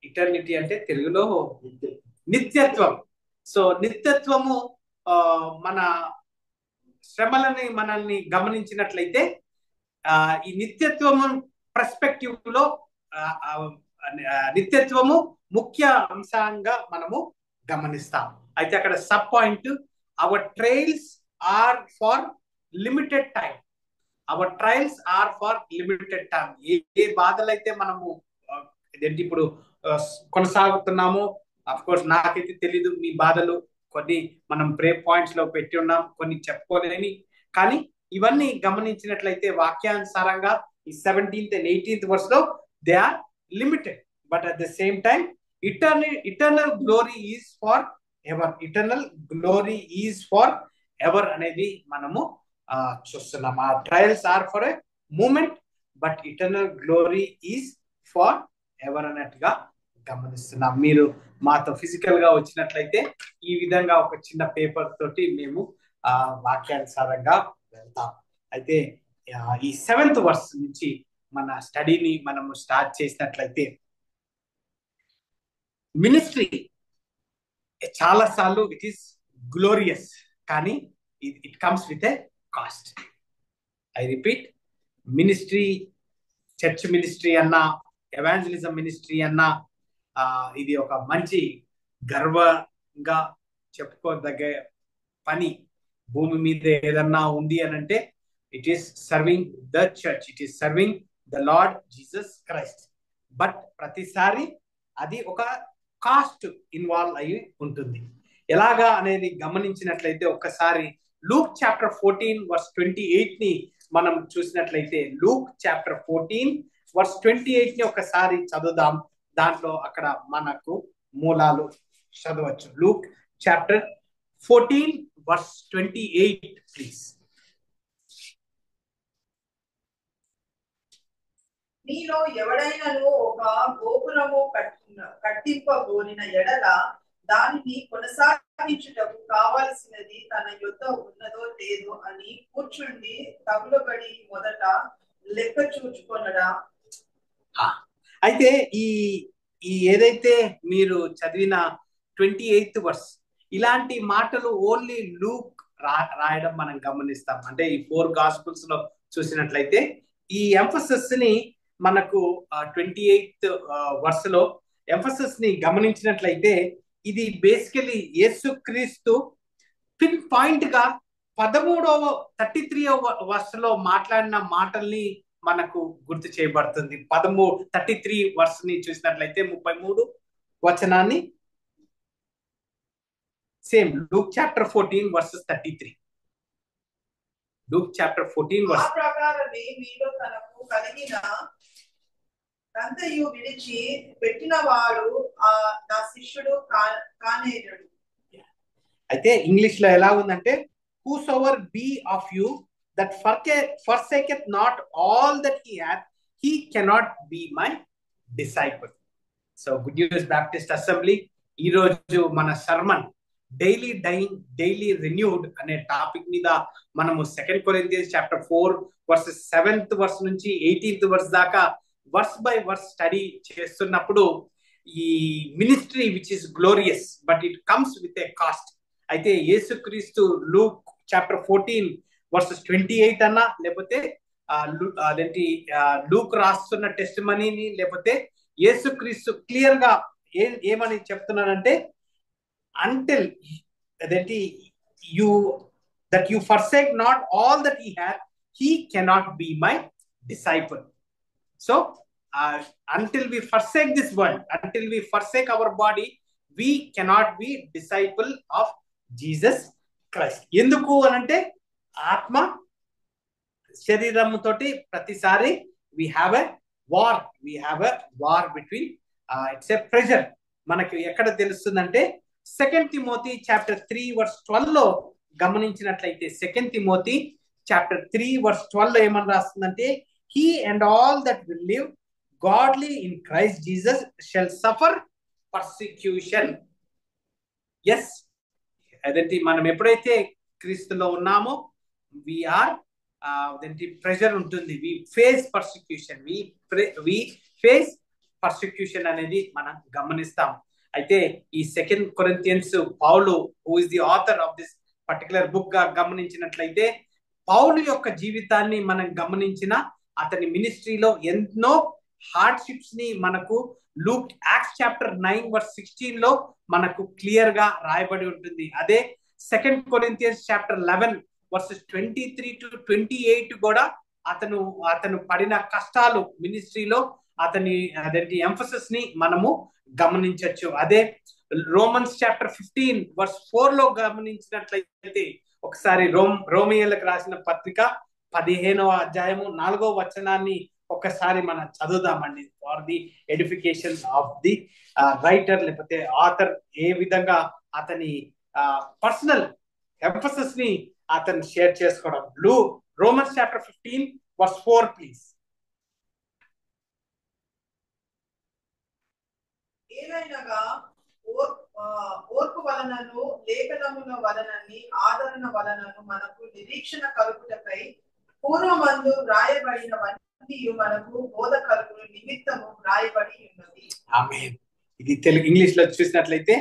ఇటర్నిటీ అంటే తెలుగులో నిత్యత్వం. సో నిత్యత్వము మన శ్రమలని మనల్ని గమనించినట్లయితే ఈ నిత్యత్వము పర్స్పెక్టివ్ లో నిత్యత్వము ముఖ్య అంశంగా మనము గమనిస్తాం. అయితే అక్కడ sub point, our trials are for limited time. Our trials are for limited time. ఏ బాధలైతే మనము ఇప్పుడు కొనసాగుతున్నామో, అఫ్ కోర్స్ నాకైతే తెలీదు మీ బాధలు, కొన్ని మనం ప్రే పాయింట్స్ లో పెట్టి ఉన్నాం, కొన్ని చెప్పుకోలేని. కానీ ఇవన్నీ గమనించినట్లయితే వాక్యానుసారంగా ఈ 17th and 18th వర్స్ లో they are limited, but at the same time eternal glory is forever. Eternal glory is forever అనేది మనము చూస్తున్నాం. ఆ trials are for a moment, but eternal glory is forever అన్నట్టుగా గమనిస్తున్నాం. మీరు మాతో ఫిజికల్ గా వచ్చినట్లయితే ఈ విధంగా ఒక చిన్న పేపర్ తోటి మేము వాక్యానుసారంగా వెళ్తాం. అయితే ఈ 7th వర్స్ నుంచి మన స్టడీని మనము స్టార్ట్ చేసినట్లయితే, మినిస్ట్రీ చాలా సార్లు ఇట్ ఈస్ గ్లోరియస్, కానీ it comes with a cost. I repeat, ministry, church ministry అన్నా, ఎవాంజలిజం మినిస్ట్రీ అన్నా, ఇది ఒక మంచి గర్వంగా చెప్పుకోదగ్గ పని. భూమి మీద ఏదన్నా ఉంది అని అంటే it is serving the church, it is serving the Lord Jesus Christ. But ప్రతిసారి అది ఒక కాస్ట్ ఇన్వాల్వ్ అయి ఉంటుంది. ఎలాగా అనేది గమనించినట్లయితే ఒక్కసారి లూక్ చాప్టర్ 14 వర్స్ 28 ని మనం చూసినట్లయితే, లూక్ చాప్టర్ 14 వర్స్ 28 ని ఒకసారి చదువుదాం. దాంట్లో అక్కడ మనకు మూలాలు చదవచ్చు. Luke chapter 14 verse 28 please. మీలో ఎవడైనను ఒక గోపురము కట్టింపబోనిన ఎడల దానిని కొనసాగించుటకు కావలసినది తన యొద్ద ఉన్నదో లేదో అని కూర్చుండి తగులబడి మొదట లెక్క చూచుకొనడా. అయితే ఈ ఏదైతే మీరు చదివిన 28th వర్స్, ఇలాంటి మాటలు ఓన్లీ లూక్ రాయడం మనం గమనిస్తాం. అంటే ఈ 4 గాస్పుల్స్ లో చూసినట్లయితే ఈ ఎంఫసిస్ ని మనకు 28th వర్స్ లో ఎంఫసిస్ ని గమనించినట్లయితే, ఇది బేసికలీ యేసుక్రీస్తు పిన్ పాయింట్ గా 33వ వర్స్ లో మాట్లాడిన మాటల్ని మనకు గుర్తు చేయబడుతుంది. 33 వర్స్ ని చూసినట్లయితే 33 వచనాన్ని, same Luke chapter 14 verses 33. Luke chapter 14 verse. ఆ ప్రకారమే మీలో తనకు కలిగిన అంతయు విడిచి పెట్టిన వాడు నా శిష్యుడు కానేరడు. అయితే ఇంగ్లీష్ లో ఎలా ఉందంటే, whosoever be of you that forsaketh not all that he hath, he cannot be my disciple. So Good News Baptist Assembly ఈ రోజు మన sermon daily dying daily renewed అనే టాపిక్ మీద మనము 2 Corinthians chapter 4 versus 7th verse నుంచి 18th వర్స్ దాకా వర్స్ బై వర్స్ స్టడీ చేస్తున్నప్పుడు, ఈ ministry which is glorious but it comes with a cost. అయితే యేసుక్రీస్తు లూక్ చాప్టర్ 14 వర్సెస్ 28 అన్నా, లేకపోతే అదేంటి లూక్ రాస్తున్న టెస్ట్ మనీని, లేకపోతే యేసుక్రీస్తు క్లియర్ గా ఏమని చెప్తున్నానంటే, అంటిల్ అదేంటి you forsake not all that he had, he cannot be my disciple. So until we forsake this world, until we forsake our body, we cannot be disciple of Jesus Christ. ఎందుకు అనంటే, ఆత్మ శరీరము తోటి ప్రతిసారి we have a war between it's a pressure. మనకి ఎక్కడ తెలుస్తుందంటే 2 Timothy చాప్టర్ 3 వర్స్ 12 లో గమనించినట్లయితే, 2 Timothy చాప్టర్ 3 వర్స్ 12 లో ఏమని రాస్తుందంటే, he and all that will live godly in Christ Jesus shall suffer persecution. Yes, అదేంటి మనం ఎప్పుడైతే క్రీస్తులో ఉన్నామో వీఆర్ అదేంటి ప్రెషర్ ఉంటుంది, we face persecution, we face persecution అనేది మనం గమనిస్తాం. అయితే ఈ 2 కొరింథియన్స్ పౌలు, who is the author of this particular book గా గమనించినట్లయితే, పౌలు యొక్క జీవితాన్ని మనం గమనించిన అతని మినిస్ట్రీలో ఎన్నో హార్డ్షిప్స్ ని మనకు లూక్ యాక్ట్స్ చాప్టర్ 9:16 లో మనకు క్లియర్ గా రాయబడి ఉంటుంది. అదే 2 కొరింథియన్స్ చాప్టర్ 11:23-28 కూడా అతను పడిన కష్టాలు మినిస్ట్రీలో అతని అదేంటి ఎంఫసిస్ ని మనము గమనించవచ్చు. అదే రోమన్స్ చాప్టర్ 15:4 లో గమనించినట్లయితే, ఒకసారి రోమియోలకు రాసిన పత్రిక 15వ అధ్యాయము 4వ వచనాన్ని ఒకసారి మనం చదువుదామండి. For the edification of the writer, లేకపోతే ఆథర్ ఏ విధంగా అతని పర్సనల్ ఎంఫసిస్ ని అతను షేర్ చేసుకోవడం. Romans chapter 15:4 please. ఏలైనగా ఓర్పు వలనను లేఖనముల వలనని ఆదరణ వలనను మనకు నిరీక్షణ కలుగుటకై పూర్వమందు వ్రాయబడినవన్నీ మనకు బోధ కలుగును నిమిత్తము వ్రాయబడి ఉన్నది. ఆమేన్. ఇది తెలుగు ఇంగ్లీష్ లో చూసినట్లయితే,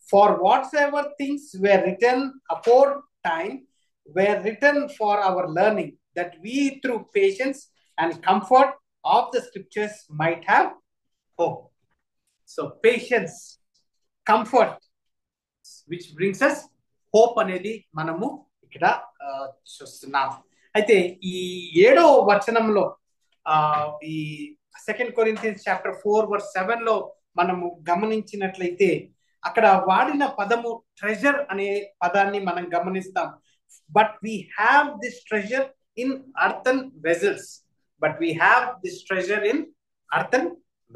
for whatsoever things were written aforetime were written for our learning, that we through patience and comfort of the scriptures might have hope. So patience, comfort, which brings us hope అనేది మనము ఇక్కడ చూస్తున్నాం. అయితే ఈ 7వ వచనంలో ఈ 2 కొరింథియన్స్ చాప్టర్ 4:7 లో మనము గమనించినట్లయితే, అక్కడ వాడిన పదము ట్రెజర్ అనే పదాన్ని మనం గమనిస్తాం. But we have this treasure in earthen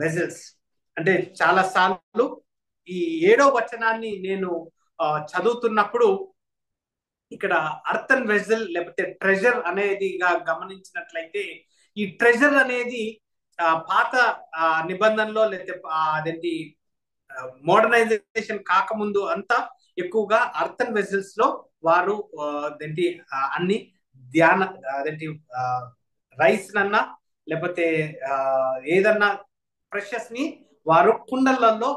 vessels. అంటే చాలా సార్లు ఈ 7వ వచనాన్ని నేను చదువుతున్నప్పుడు ఇక్కడ అర్థన్ వెజల్ లేకపోతే ట్రెజర్ అనేది గమనించినట్లయితే, ఈ ట్రెజర్ అనేది పాత నిబంధనలో లేకపోతే అదేంటి మోడర్నైజేషన్ కాకముందు అంతా ఎక్కువగా అర్థన్ వెజల్స్ లో వారు అదేంటి అన్ని అదేంటి రైస్ నన్నా లేకపోతే ఏదన్నా ప్రెషస్ ని వారు కుండలలో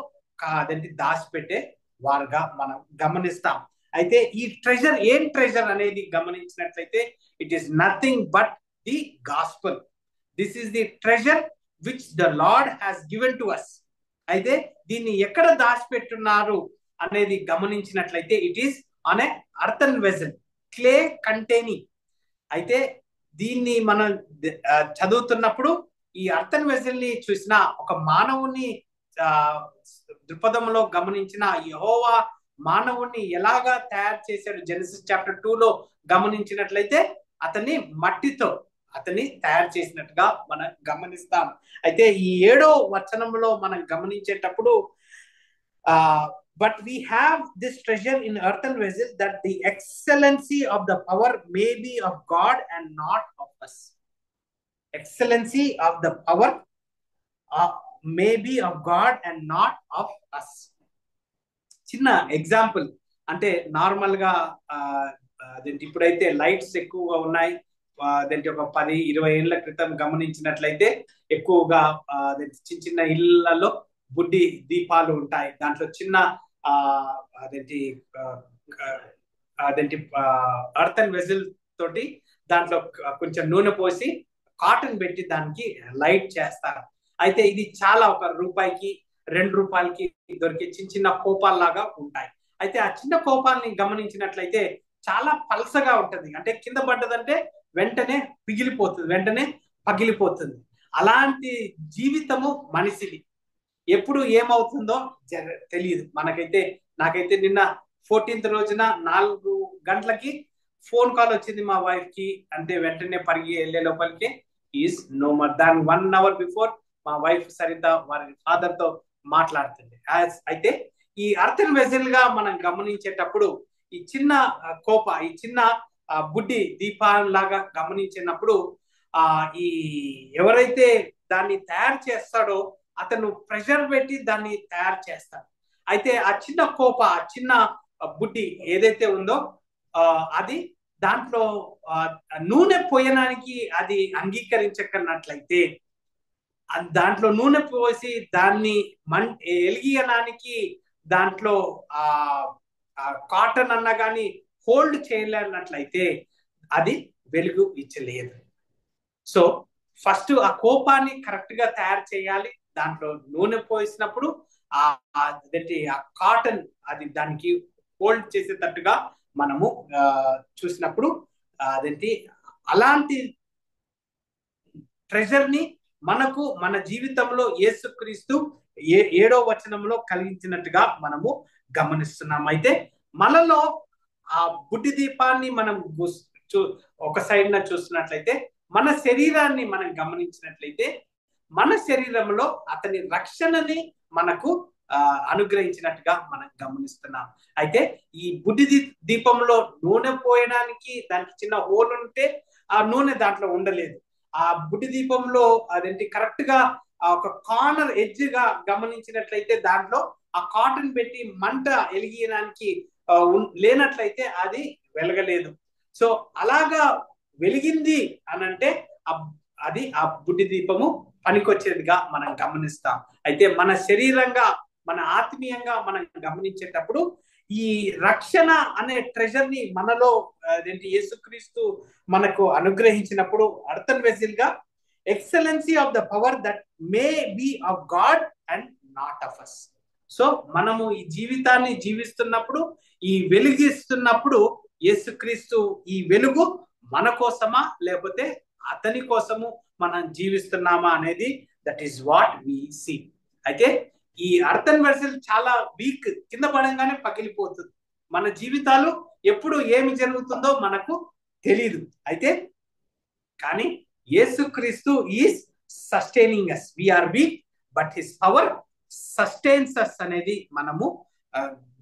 అదేంటి దాచిపెట్టే వారుగా మనం గమనిస్తాం. అయితే ఈ ట్రెజర్ ఏం ట్రెజర్ అనేది గమనించినట్లయితే, it is nothing but the gospel. This is the treasure which the Lord has given to us. అయితే దీన్ని ఎక్కడ దాచిపెట్టున్నారు అనేది గమనించినట్లయితే, it is on a earthen vessel, clay containing. అయితే దీన్ని మనం చదువుతున్నప్పుడు ఈ అర్థన్ వెజల్ ని చూసిన ఒక మానవుని దృక్పథంలో గమనించిన యెహోవా మానవుణ్ణి ఎలాగా తయారు చేశాడు జెనసిస్ చాప్టర్ 2 లో గమనించినట్లయితే, అతన్ని మట్టితో అతన్ని తయారు చేసినట్టుగా మనం గమనిస్తాం. అయితే ఈ 7వ వచనంలో మనం గమనించేటప్పుడు, but we have this treasure in earthen vessel that the excellency of the power may be of God and not of us. Excellency of the power may be of God and not of us. చిన్న ఎగ్జాంపుల్ అంటే, నార్మల్ గా ఇప్పుడైతే లైట్స్ ఎక్కువగా ఉన్నాయి. అదేంటి ఒక 10-20 ఏళ్ల క్రితం గమనించినట్లయితే ఎక్కువగా చిన్న చిన్న ఇళ్లలో బుడ్డి దీపాలు ఉంటాయి. దాంట్లో చిన్న అదేంటి అర్థన్ వెజల్ తోటి దాంట్లో కొంచెం నూనె పోసి కాటన్ పెట్టి దానికి లైట్ చేస్తారు. అయితే ఇది చాలా ఒక ₹1-2 దొరికే చిన్న చిన్న కోపాల్లాగా ఉంటాయి. అయితే ఆ చిన్న కోపాలని గమనించినట్లయితే చాలా పల్సగా ఉంటది. అంటే కింద పడ్డదంటే వెంటనే పగిలిపోతుంది. అలాంటి జీవితము మనిషిది. ఎప్పుడు ఏమవుతుందో తెలియదు. నాకైతే నిన్న 14th రోజున 4 గంటలకి ఫోన్ కాల్ వచ్చింది మా వైఫ్ కి. అంటే వెంటనే పరిగి వెళ్లే లోపలికి is no more than 1 hour before మా వైఫ్ సరిత వారి ఫాదర్ తో మాట్లాడుతుంది. అయితే ఈ అర్థన్ వెజల్ గా మనం గమనించేటప్పుడు ఈ చిన్న ఈ చిన్న బుడ్డి దీపాలాగా గమనించినప్పుడు ఈ ఎవరైతే దాన్ని తయారు చేస్తాడో అతను ప్రెషర్ పెట్టి దాన్ని తయారు చేస్తాడు. అయితే ఆ చిన్న కోప, ఆ చిన్న బుడ్డి ఏదైతే ఉందో అది దాంట్లో నూనె పోయడానికి అది అంగీకరించకన్నట్లయితే, దాంట్లో నూనె పోసి దాన్ని ఎలిగియడానికి దాంట్లో కాటన్ అన్న కానీ హోల్డ్ చేయలేనట్లయితే అది వెలుగు ఇచ్చలేదు. సో ఫస్ట్ ఆ కోపాన్ని కరెక్ట్ గా తయారు చేయాలి. దాంట్లో నూనె పోసినప్పుడు ఆ కాటన్ అది దానికి హోల్డ్ చేసేటట్టుగా మనము చూసినప్పుడు అలాంటి ట్రెజర్ ని మనకు మన జీవితంలో యేసుక్రీస్తు 7వ వచనంలో కలిగించినట్టుగా మనము గమనిస్తున్నాం. అయితే మనలో ఆ బుడ్డి దీపాన్ని మనం ఒక సైడ్ చూస్తున్నట్లయితే, మన శరీరాన్ని మనం గమనించినట్లయితే, మన శరీరంలో అతని రక్షణని మనకు అనుగ్రహించినట్టుగా మనం గమనిస్తున్నాం. అయితే ఈ బుడ్డి దీపంలో నూనె పోయడానికి దానికి చిన్న హోల్ ఉంటే ఆ నూనె దాంట్లో ఉండలేదు. ఆ బుడ్డి దీపంలో కరెక్ట్ గా ఒక కార్నర్ ఎడ్జ్ గా గమనించినట్లయితే దాంట్లో ఆ కాటన్ పెట్టి మంట వెలిగించడానికి లేనట్లయితే అది వెలగలేదు. సో అలాగా వెలిగింది అనంటే అది ఆ బుడ్డి దీపము పనికొచ్చేదిగా మనం గమనిస్తాం. అయితే మన శరీరంగా, మన ఆత్మీయంగా మనం గమనించేటప్పుడు ఈ రక్షణ అనే ట్రెజర్ ని మనలో యేసుక్రీస్తు మనకు అనుగ్రహించినప్పుడు అర్థన్ వెసిల్ గా excellency of the power that may be of God and not of us. So మనము ఈ జీవితాన్ని జీవిస్తున్నప్పుడు, ఈ వెలుగిస్తున్నప్పుడు యేసుక్రీస్తు ఈ వెలుగు మన కోసమా లేకపోతే అతని కోసము మనం జీవిస్తున్నామా అనేది that is what we see. అయితే ఈ అర్థన్ వెసల్ చాలా వీక్, కింద పడంగానే పగిలిపోతుంది. మన జీవితాలు ఎప్పుడు ఏమి జరుగుతుందో మనకు తెలియదు. అయితే కానీ యేసుక్రీస్తు is sustaining us. We're weak but his power sustains us అనేది మనము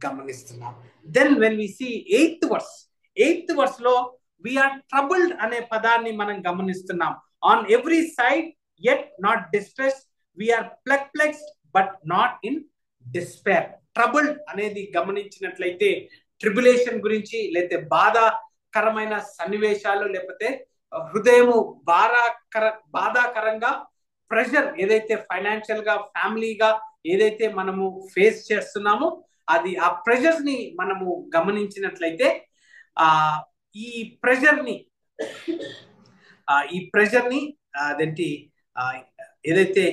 గమనిస్తున్నాం. Then when we see 8th verse లో వీఆర్ ట్రబుల్డ్ అనే పదాన్ని మనం గమనిస్తున్నాం. On every side yet not distressed, we are perplexed but not in despair. Troubled అనేది గమనించినట్లయితే ట్రిబులేషన్ గురించి, లేకపోతే బాధాకరమైన సన్నివేశాలు, లేకపోతే హృదయము బాధాకరంగా ప్రెషర్ ఏదైతే ఫైనాన్షియల్ గా, ఫ్యామిలీగా ఏదైతే మనము ఫేస్ చేస్తున్నామో అది ఆ ప్రెషర్స్ ని మనము గమనించినట్లయితే ఈ ప్రెషర్ ని ఏదైతే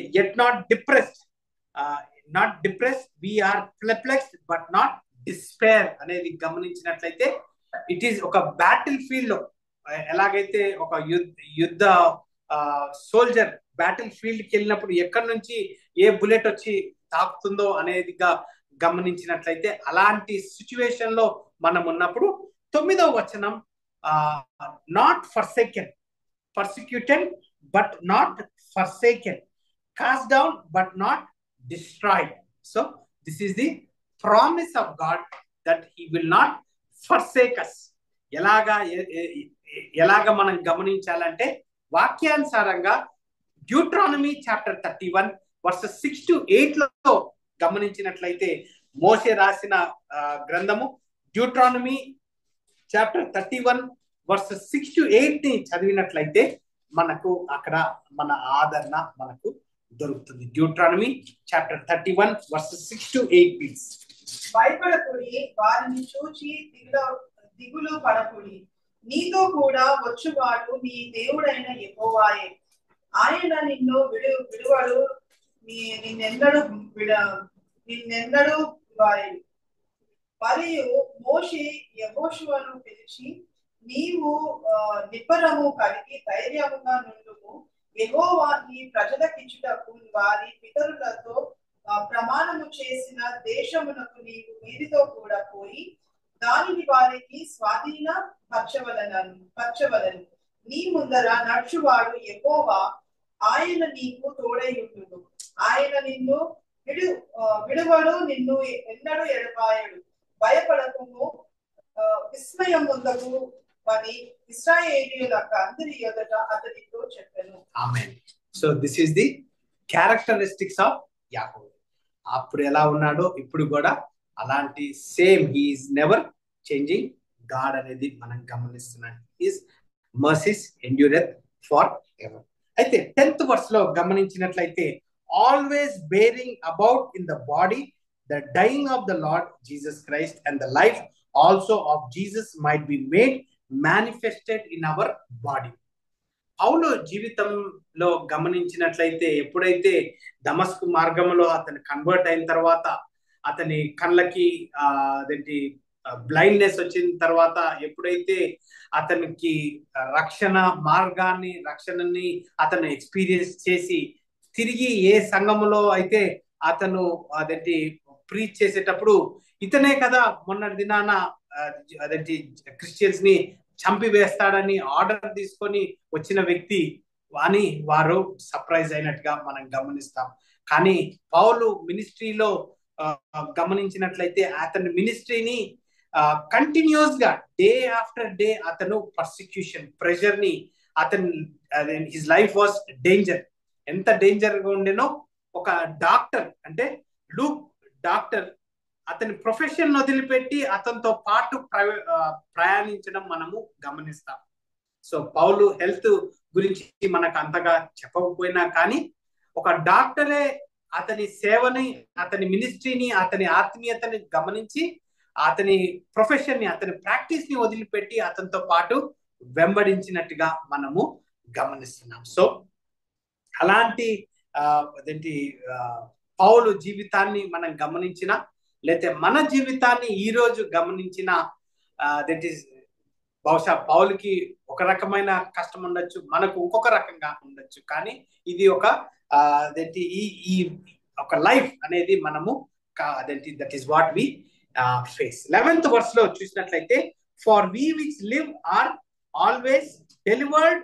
not depressed, we are perplexed but not despair అనేది గమనించినట్లయితే ఇట్ ఈస్ ఒక బ్యాటిల్ ఫీల్డ్ లో ఎలాగైతే ఒక యుద్ధ సోల్జర్ బ్యాటిల్ ఫీల్డ్ కి వెళ్ళినప్పుడు ఎక్కడి నుంచి ఏ బుల్లెట్ వచ్చి తాకుతుందో అనేదిగా గమనించినట్లయితే అలాంటి సిచ్యువేషన్ లో మనం ఉన్నప్పుడు 9వ వచనం not forsaken, persecuted but not forsaken, cast down but not destroyed. So this is the promise of God that he will not forsake us. ఎలాగా మనం గమనించాలంటే వాక్యానుసారంగా డ్యూట్రానమీ చాప్టర్ 31 verses 6 to 8 లో గమనించినట్లయితే, మోషే రాసిన గ్రంథము డ్యూట్రానమీ చాప్టర్ 31 verses 6 to 8 ని చదివినట్లయితే మనకు అక్కడ మన ఆదరణ మనకు దొరుకుతుంది. Deuteronomy chapter 31 verses 6 to 8 please. భయపడకుడి, వారిని చూచి దిగులు పడకుడి. నీతో కూడా వచ్చువాడు నీ దేవుడైన యెహోవాయే. ఆయన నిన్ను విడువడు, నిన్నెన్నడూ వాయడు. మరియు మోషే యెహోషువను పిలిచి, నీవు నిబ్బరము కలిగి ధైర్యముగా నుండుము. యెహోవా నీ ప్రజలకిచ్చుటకు వారి పితరులతో ప్రమాణము చేసిన దేశమునకు నీవు వీరితో కూడా పోయి దానిని వారికి స్వాధీన పరచవలెను. నీ ముందర నడుచువాడు యెహోవా, ఆయన నీకు తోడైయుండును. ఆయన నిన్ను విడువడు, నిన్ను ఎన్నడూ ఎడబాయడు. భయపడకుము, విస్మయం పొందకు అని ఇశ్రాయేలీయులకు అందరి ఎదుట అతనితో చెప్పెను. ఆమేన్. So this is the characteristics of యాకోబు. అప్పుడు ఎలా ఉన్నాడో ఇప్పుడు కూడా అలాంటి same, he is never changing God అనేది మనం గమనిస్తున్నాం. His mercies endureth for ever. అయితే 10th verse లో గమనించినట్లయితే always bearing about in the body the dying of the Lord Jesus Christ and the life also of Jesus might be made manifested in our body. పౌలు జీవితంలో గమనించినట్లయితే ఎప్పుడైతే దమస్కు మార్గంలో అతను కన్వర్ట్ అయిన తర్వాత, అతని కళ్ళకి అదేంటి బ్లైండ్నెస్ వచ్చిన తర్వాత, ఎప్పుడైతే అతనికి రక్షణని అతను ఎక్స్పీరియన్స్ చేసి తిరిగి ఏ సంఘములో అయితే అతను అదేంటి ప్రీచ్ చేసేటప్పుడు, ఇతనే కదా మొన్నటి దినాన అదేంటి క్రిస్టియన్స్ ని చంపివేస్తాడని ఆర్డర్ తీసుకొని వచ్చిన వ్యక్తి అని వారు సర్ప్రైజ్ అయినట్టుగా మనం గమనిస్తాం. కానీ పౌలు మినిస్ట్రీలో గమనించినట్లయితే అతని మినిస్ట్రీని కంటిన్యూస్ గా డే ఆఫ్టర్ డే అతను పర్సిక్యూషన్ ప్రెషర్ ని హిస్ లైఫ్ వాస్ డేంజర్. ఎంత డేంజర్ గా ఉండేనో, ఒక డాక్టర్ అంటే లూక్ డాక్టర్ అతని ప్రొఫెషన్ వదిలిపెట్టి అతనితో పాటు ప్రయాణించడం మనము గమనిస్తాం. సో పౌలు హెల్త్ గురించి మనకు అంతగా చెప్పకపోయినా కానీ ఒక డాక్టరే అతని సేవని, అతని మినిస్ట్రీని, అతని ఆత్మీయతని గమనించి అతని ప్రొఫెషన్ ని, అతని ప్రాక్టీస్ ని వదిలిపెట్టి అతనితో పాటు వెంబడించినట్టుగా మనము గమనిస్తున్నాం. సో అలాంటి అదేంటి పౌలు జీవితాన్ని మనం గమనించిన, లేకపోతే మన జీవితాన్ని ఈ రోజు గమనించిన, దట్ ఈస్ బహుశా పౌలుకి ఒక రకమైన కష్టం ఉండొచ్చు, మనకు ఇంకొక రకంగా ఉండొచ్చు. కానీ ఇది ఒక అదేంటి ఈ ఒక లైఫ్ అనేది మనము అదేంటి that is what we face. 11th verse లో చూసినట్లయితే for we which live are always delivered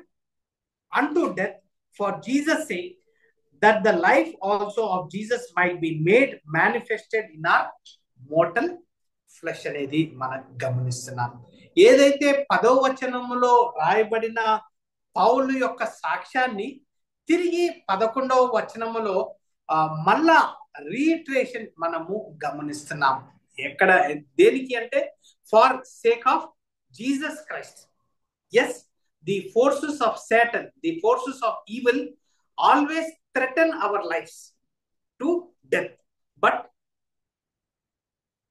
unto death for Jesus' sake, that the life also of Jesus might be made manifested in our mortal flesh అనేది మనం గమనిస్తున్నాం. ఏదైతే 10వ వచనములో రాయబడిన పౌలు యొక్క సాక్ష్యాన్ని తిరిగి 11వ వచనములో మళ్ళా రీట్రేషన్ మనము గమనిస్తున్నాం. ఎక్కడ దేనికి అంటే for sake of Jesus Christ. Yes, the forces of Satan, the forces of evil always threaten our lives to death, but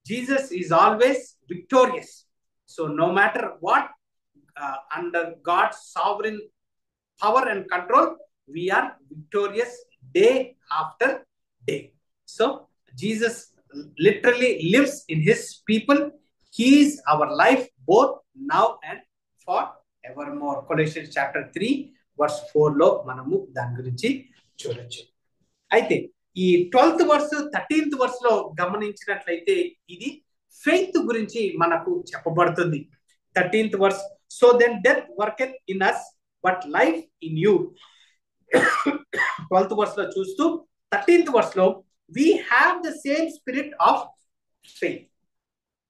Jesus is always victorious. So no matter what, under God's sovereign power and control, we are victorious day after day. So Jesus literally lives in his people. He is our life both now and for evermore. Colossians chapter 3 verse 4 లో మనము దాని గురించి చూడొచ్చు. అయితే ఈ 12th verse 13th verse లో గమనించినట్లయితే ఇది ఫెయిత్ గురించి మనకు చెప్పబడుతుంది. 13th verse, so then death worketh in us but life in you. 12th verse లో చూస్తూ 13th verse లో we have the same spirit of faith.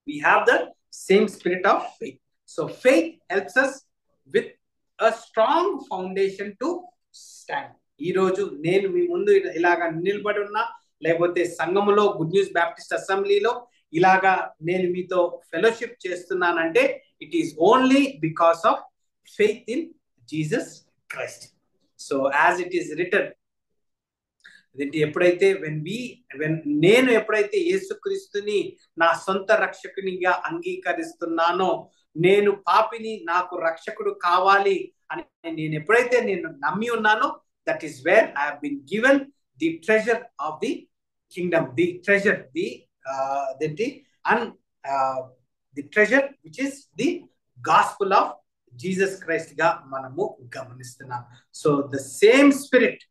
We have the same spirit of faith. So faith helps us with a strong foundation to stand. ఈ రోజు నేను మీ ముందు ఇలాగా నిలబడి ఉన్నా, లేకపోతే సంఘములో గుడ్ న్యూస్ బ్యాప్టిస్ట్ అసెంబ్లీలో ఇలాగా నేను మీతో ఫెలోషిప్ చేస్తున్నానంటే it is only because of faith in Jesus Christ. So as it is return, ఎప్పుడైతే నేను ఎప్పుడైతే యేసుక్రీస్తుని నా సొంత రక్షకునిగా అంగీకరిస్తున్నానో, నేను పాపిని, నాకు రక్షకుడు కావాలి అని నేను ఎప్పుడైతే నమ్మి ఉన్నానో, that is where I have been given the treasure of the kingdom, the treasure, the treasure which is the gospel of Jesus Christ గా మనము గమనిస్తున్నాం. So the same spirit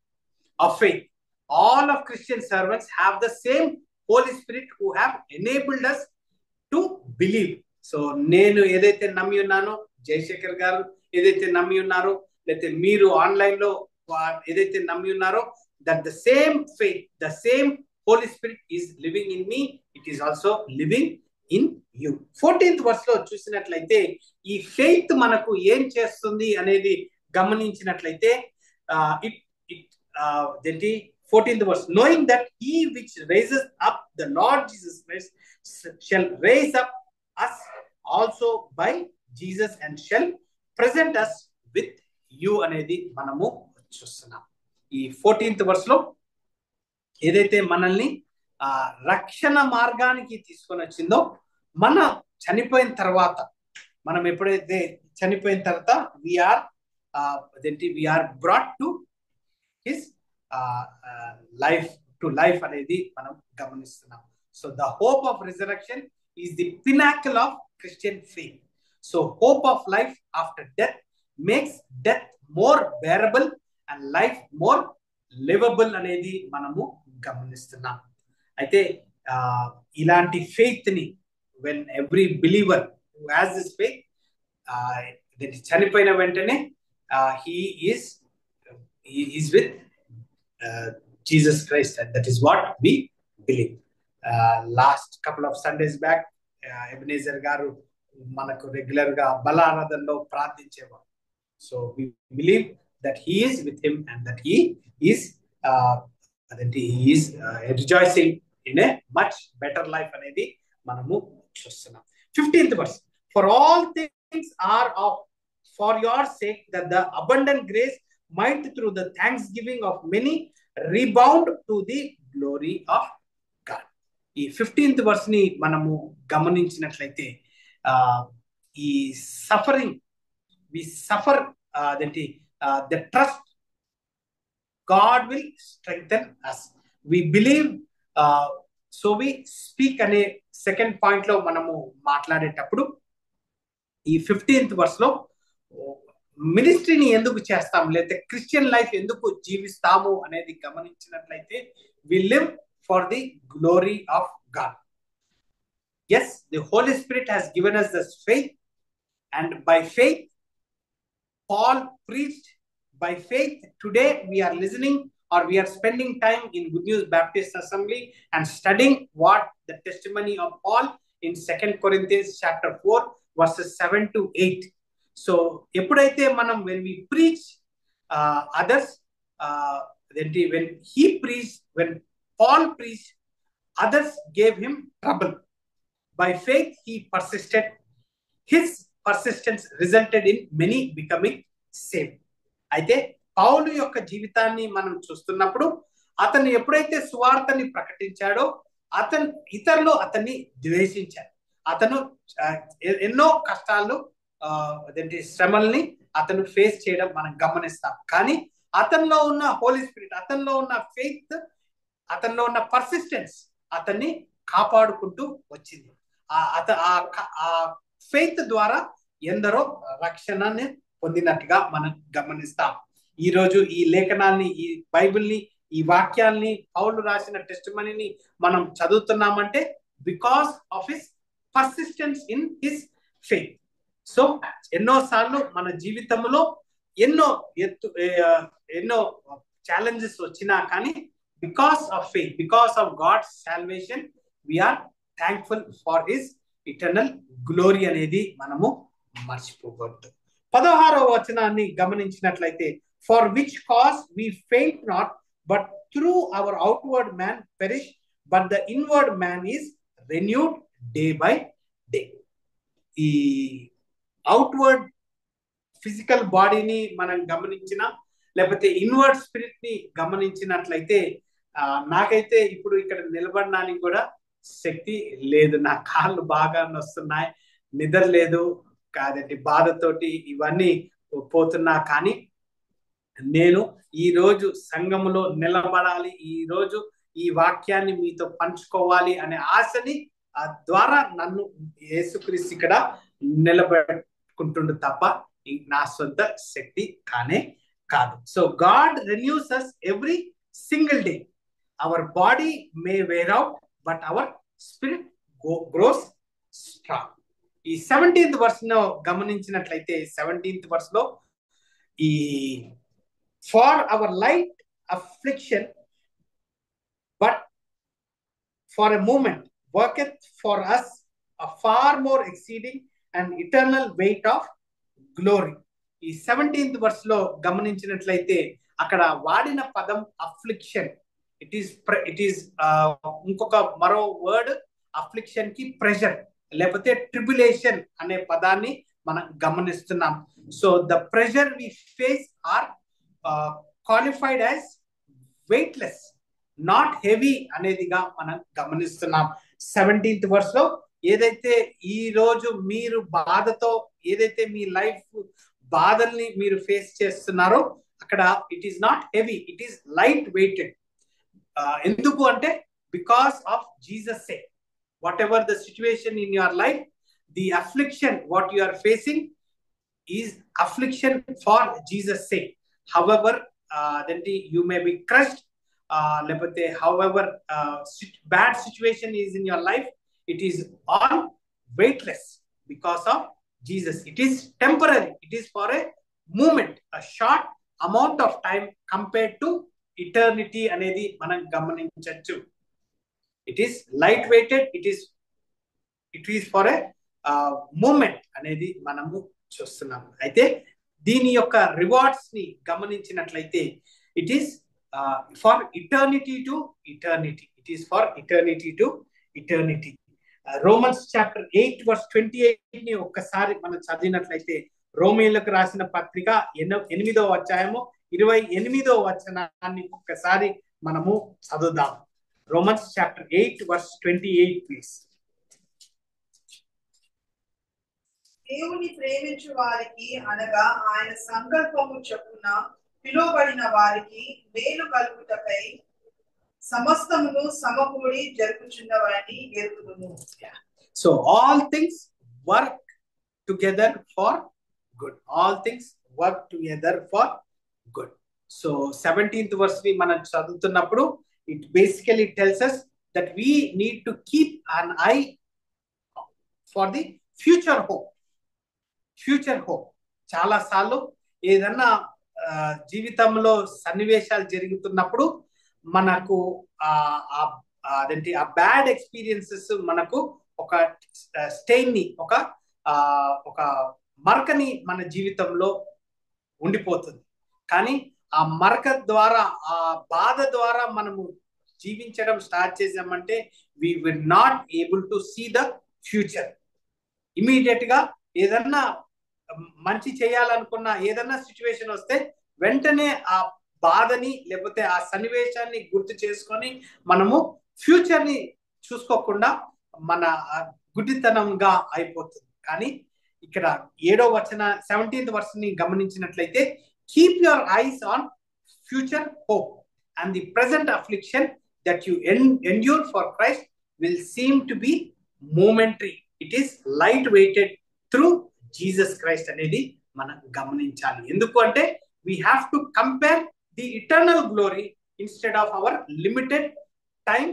of faith, all of Christian servants have the same Holy Spirit who have enabled us to believe. So నేను ఏదైతే నమ్మి ఉన్నానో, జయశేఖర్ గారు ఏదైతే నమ్మి ఉన్నారో, లేకపోతే మీరు ఆన్లైన్ లో ఏదైతే నమ్మి ఉన్నారో, that the same faith, the same Holy Spirit is living in me, it is also living in you. 14th verse లో చూసినట్లయితే ఈ ఫెయిత్ మనకు ఏం చేస్తుంది అనేది గమనించినట్లయితే 14th verse, knowing that he which raises up the Lord Jesus Christ shall raise up us also by Jesus and shall present us with you అనేది మనము చూస్తున్నాం. ఈ 14th verse లో ఏదైతే మనల్ని రక్షణ మార్గానికి తీసుకొని వచ్చిందో, మన చనిపోయిన తర్వాత, మనం ఎప్పుడైతే చనిపోయిన తర్వాత we're brought to his life అనేది మనం గమనిస్తున్నాం. So the hope of resurrection is the pinnacle of Christian faith. So hope of life after death makes death more bearable and life more livable అనేది మనము గమనిస్తున్నాం. అయితే ఇలాంటి ఫెయిత్ ని when every believer who has this faith, చనిపోయిన వెంటనే he is with Jesus Christ, and that is what we believe. Last couple of Sundays back, Ebenezer garu manaku regular ga balaradhanlo ప్రార్థించేవారు. So we believe that he is with him and that he is rejoicing in a much better life అనేది మనము చూస్తున్నాం. 15th verse, for all things are of for your sake, that the abundant grace might through the thanksgiving of many rebound to the glory of God. ఈ 15th verse ని మనము గమనించినట్లయితే, ఈ suffering we suffer, the trust God will strengthen us. We believe, so we speak అనే సెకండ్ పాయింట్ లో మనము మాట్లాడేటప్పుడు ఈ 15th verse లో మినిస్ట్రీని ఎందుకు చేస్తాం, లేకపోతే క్రిస్టియన్ లైఫ్ ఎందుకు జీవిస్తాము అనేది గమనించినట్లయితే, we live for the glory of God. Yes, the Holy Spirit has given us this faith, and by faith Paul preached. By faith today we are listening, or we are spending time in Good News Baptist Assembly and studying what the testimony of Paul in 2 Corinthians chapter 4 verses 7 to 8. So ఎప్పుడైతే మనం when we preach others, when he preached, when Paul preached, others gave him trouble. By faith he persisted. His persistence resulted in many becoming saved. అయితే పౌలు యొక్క జీవితాన్ని మనం చూస్తున్నప్పుడు, అతను ఎప్పుడైతే సువార్తని ప్రకటించాడో, ఇతరులు అతన్ని ద్వేషించారు. అతను ఎన్నో కష్టాలు, శ్రమల్ని అతను ఫేస్ చేయడం మనం గమనిస్తాం. కానీ అతనిలో ఉన్న హోలీ స్పిరిట్, అతనిలో ఉన్న ఫెయిత్, అతనిలో ఉన్న పర్సిస్టెన్స్ అతన్ని కాపాడుకుంటూ వచ్చింది. ఆ ఫెయిత్ ద్వారా ఎందరో రక్షణని పొందినట్టుగా మనం గమనిస్తాం. ఈ రోజు ఈ లేఖనాల్ని, ఈ బైబిల్ని, ఈ వాక్యాల్ని, పౌలు రాసిన టెస్టిమనీని మనం చదువుతున్నామంటే because of his persistence in his faith. So ఎన్నోసార్లు మన జీవితంలో ఎన్నో ఛాలెంజెస్ వచ్చినా కానీ because of faith, because of God's salvation, we're thankful for his eternal glory అనేది మనము మర్చిపోకూడదు. 16వ వచనాన్ని గమనించినట్లయితే, for which cause we faint not, but through our outward man perish, but the inward man is renewed day by day. ఈ అవుట్వర్డ్ ఫిజికల్ బాడీని మనం గమనించిన, లేకపోతే ఇన్వర్డ్ స్పిరిట్ ని గమనించినట్లయితే, నాకైతే ఇప్పుడు ఇక్కడ నిలబడడానికి కూడా శక్తి లేదు. నా కాళ్ళు బాగా నొస్తున్నాయి, నిద్ర లేదు, కాదండి బాధతోటి ఇవన్నీ పోతున్నా. కానీ నేను ఈ రోజు సంఘములో నిలబడాలి, ఈ రోజు ఈ వాక్యాన్ని మీతో పంచుకోవాలి అనే ఆశని ద్వారా నన్ను యేసుక్రీస్తు ఇక్కడ నిలబెట్టుకుంటుండు తప్ప నా సొంత శక్తి కానే కాదు. So God renews us every single day. Our body may wear out, but our spirit grows strong. ఈ 17th verse ను గమనించినట్లయితే, 17th verse లో ఈ for our light affliction, but for a moment worketh for us a far more exceeding and eternal weight of glory. ఈ 17th verse లో గమనించినట్లయితే అక్కడ వాడిన పదం అఫ్లిక్షన్. ఇట్ ఈస్ ఇంకొక మరో వర్డ్ అఫ్లిక్షన్ కి ప్రెషర్ లేకపోతే ట్రిబులేషన్ అనే పదాన్ని మనం గమనిస్తున్నాం. So the pressure we face are qualified as weightless, not heavy అనేదిగా మనం గమనిస్తున్నాం. 17th verse లో ఏదైతే ఈ రోజు మీరు బాధతో ఏదైతే మీ లైఫ్ బాధల్ని మీరు ఫేస్ చేస్తున్నారో అక్కడ it is not heavy, it is light weighted. ఎందుకు అంటే because of Jesus sake whatever the situation in your life, the affliction what you are facing is affliction for Jesus sake. However you may be crushed, లేకపోతే however bad situation is in your life, it is all weightless because of Jesus. It is temporary, it is for a moment, a short amount of time compared to eternity అనేది మనం గమనించవచ్చు. It is light weighted, it is for a moment అనేది మనము చూస్తున్నాం. అయితే దీని యొక్క రివార్డ్స్ ని గమనించినట్లయితే it is for eternity to eternity, it is for eternity to eternity. Romans chapter 8 verse 28 ని ఒక్కసారి మనం చదివినట్లయితే, రోమీయులకు రాసిన పత్రిక 8వ అధ్యాయము 28వ వచనాన్ని ఒక్కసారి మనము చదువుదాం. Romans chapter 8 verse 28 please. దేవుని ప్రేమించు వారికి అనగా ఆయన సంకల్పము చొప్పున పిలువబడిన వారికి మేలు కలుగుటకై సమస్తమును సమకూడి జరుగుచున్నవని ఎరుగుదుము. So all things work together for good, all things work together for good. So 17th verse ని మనం చదువుతున్నప్పుడు it basically tells us that we need to keep an eye for the future hope. Future hope. చాలా సార్లు ఏదన్నా జీవితంలో సన్నివేశాలు జరుగుతున్నప్పుడు మనకు అదేంటి ఆ బ్యాడ్ ఎక్స్పీరియన్సెస్ మనకు ఒక స్టెయిన్ ని ఒక మరకని మన జీవితంలో ఉండిపోతుంది. కానీ ఆ మరక ద్వారా ఆ బాధ ద్వారా మనము జీవించడం స్టార్ట్ చేసామంటే we will not able to see the future. Immediate గా ఏదన్నా మంచి చేయాలనుకున్న ఏదన్నా సిచ్యువేషన్ వస్తే వెంటనే ఆ బాధని లేకపోతే ఆ సన్నివేశాన్ని గుర్తు చేసుకొని మనము ఫ్యూచర్ ని చూసుకోకుండా మన గుడ్డితనంగా అయిపోతుంది. కానీ ఇక్కడ 17th verse ని గమనించినట్లయితే, keep your eyes on future hope and the present affliction that you endure for Christ will seem to be momentary. It is light weighted through Jesus Christ అనేది మనం గమనించాలి. ఎందుకు అంటే we have to compare the eternal glory instead of our limited time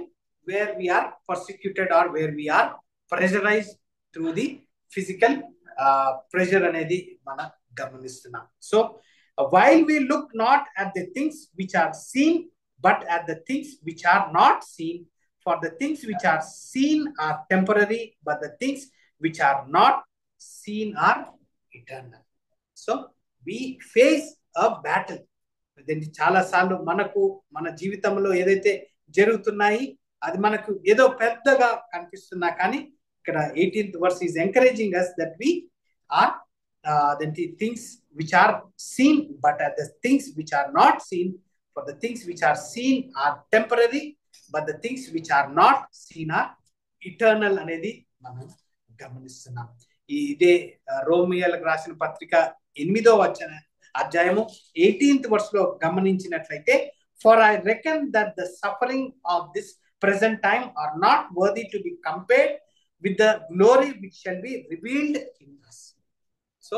where we are persecuted or where we are pressurized through the physical pressure అనేది మనం గమనిస్తున్నాం. So while we look not at the things which are seen but at the things which are not seen, for the things which are seen are temporary but the things which are not seen are eternal. So we face a battle. చాలా సార్లు మనకు మన జీవితంలో ఏదైతే జరుగుతున్నాయి అది మనకు ఏదో పెద్దగా కనిపిస్తున్నా కానీ ఇక్కడ 18th verse is encouraging us that we are the things which are seen but at the things which are not seen, for the things which are seen are temporary but the things which are not seen are eternal అనేది మనం గమనిస్తున్నాం. ఇదే రోమియోలకు రాసిన పత్రిక 8వ అధ్యాయము 18th verse లో గమనించినట్లయితే, for I reckon that the suffering of this present time are not worthy to be compared with the glory which shall be revealed in us. So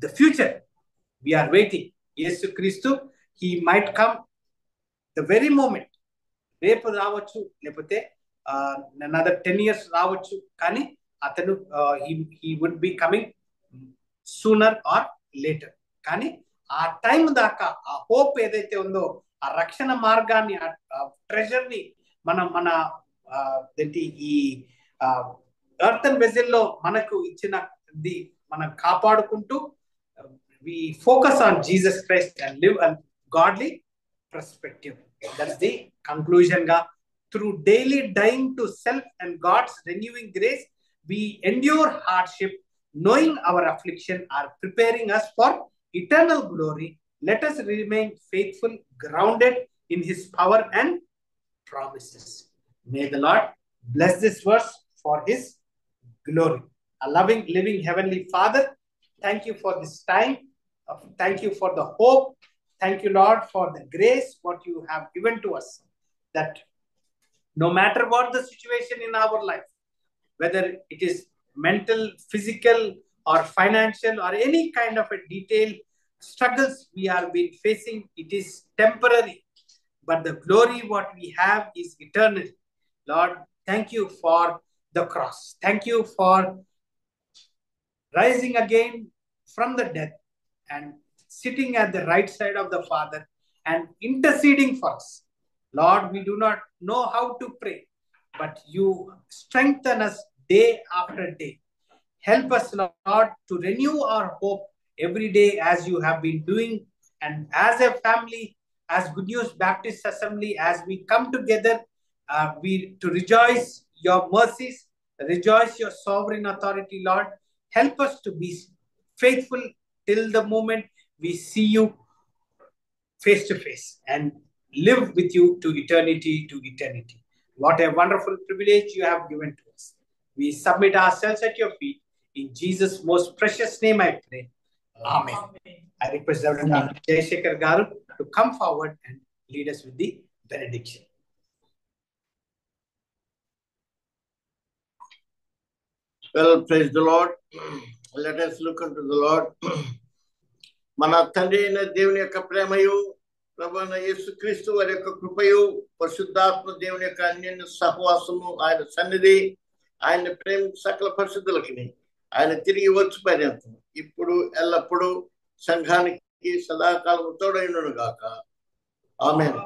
the future we are waiting. యేసుక్రీస్తు he might come the very moment. రేపు రావచ్చు, లేకపోతే another 10 years రావచ్చు, కానీ అతను he would be coming sooner or later. కానీ ఆ టైం దాకా ఆ హోప్ ఏదైతే ఉందో, ఆ రక్షణ మార్గాన్ని, ఆ ట్రెజర్ ని మన ఈ ఎర్తన్ వెజల్ లో మనకు ఇచ్చినది మనం కాపాడుకుంటూ we focus on Jesus Christ and live a godly perspective. That's the Conclusion ga, through daily dying to self and God's renewing grace, we endure hardship, knowing our affliction are preparing us for eternal glory. Let us remain faithful, grounded in His power and promises. May the Lord bless this verse for His glory. A loving, living Heavenly Father, thank you for this time. Thank you for the hope. Thank you, Lord, for the grace what you have given to us, that no matter what the situation in our life, whether it is mental, physical, or financial, or any kind of a detailed struggles we are been facing, it is temporary, but the glory what we have is eternal. Lord, thank you for the cross. Thank you for rising again from the death and sitting at the right side of the Father and interceding for us. Lord, we do not know how to pray, but you strengthen us day after day. Help us, Lord, to renew our hope every day as you have been doing. And as a family, as Good News Baptist Assembly, as we come together, we to rejoice your mercies, rejoice your sovereign authority, Lord. Help us to be faithful till the moment we see you face to face and live with you to eternity to eternity. What a wonderful privilege you have given to us. We submit ourselves at your feet. In Jesus' most precious name I pray. Amen. I request Reverend Dr. Jayashekhar Garu to come forward and lead us with the benediction. Well, praise the Lord. Let us look unto the Lord. మన తండ్రి అయిన దేవుని యొక్క ప్రేమయు, ప్రభువైన యేసుక్రీస్తు వారి యొక్క కృపయు, పరిశుద్ధాత్మ దేవుని యొక్క అన్యోన్య సహవాసము, ఆయన సన్నిధి, ఆయన ప్రేమ సకల పరిశుద్ధులకి ఆయన తిరిగి వచ్చు పర్యంతం ఇప్పుడు ఎల్లప్పుడూ సంఘానికి సదాకాలం తోడైనను గాక. ఆమేన్.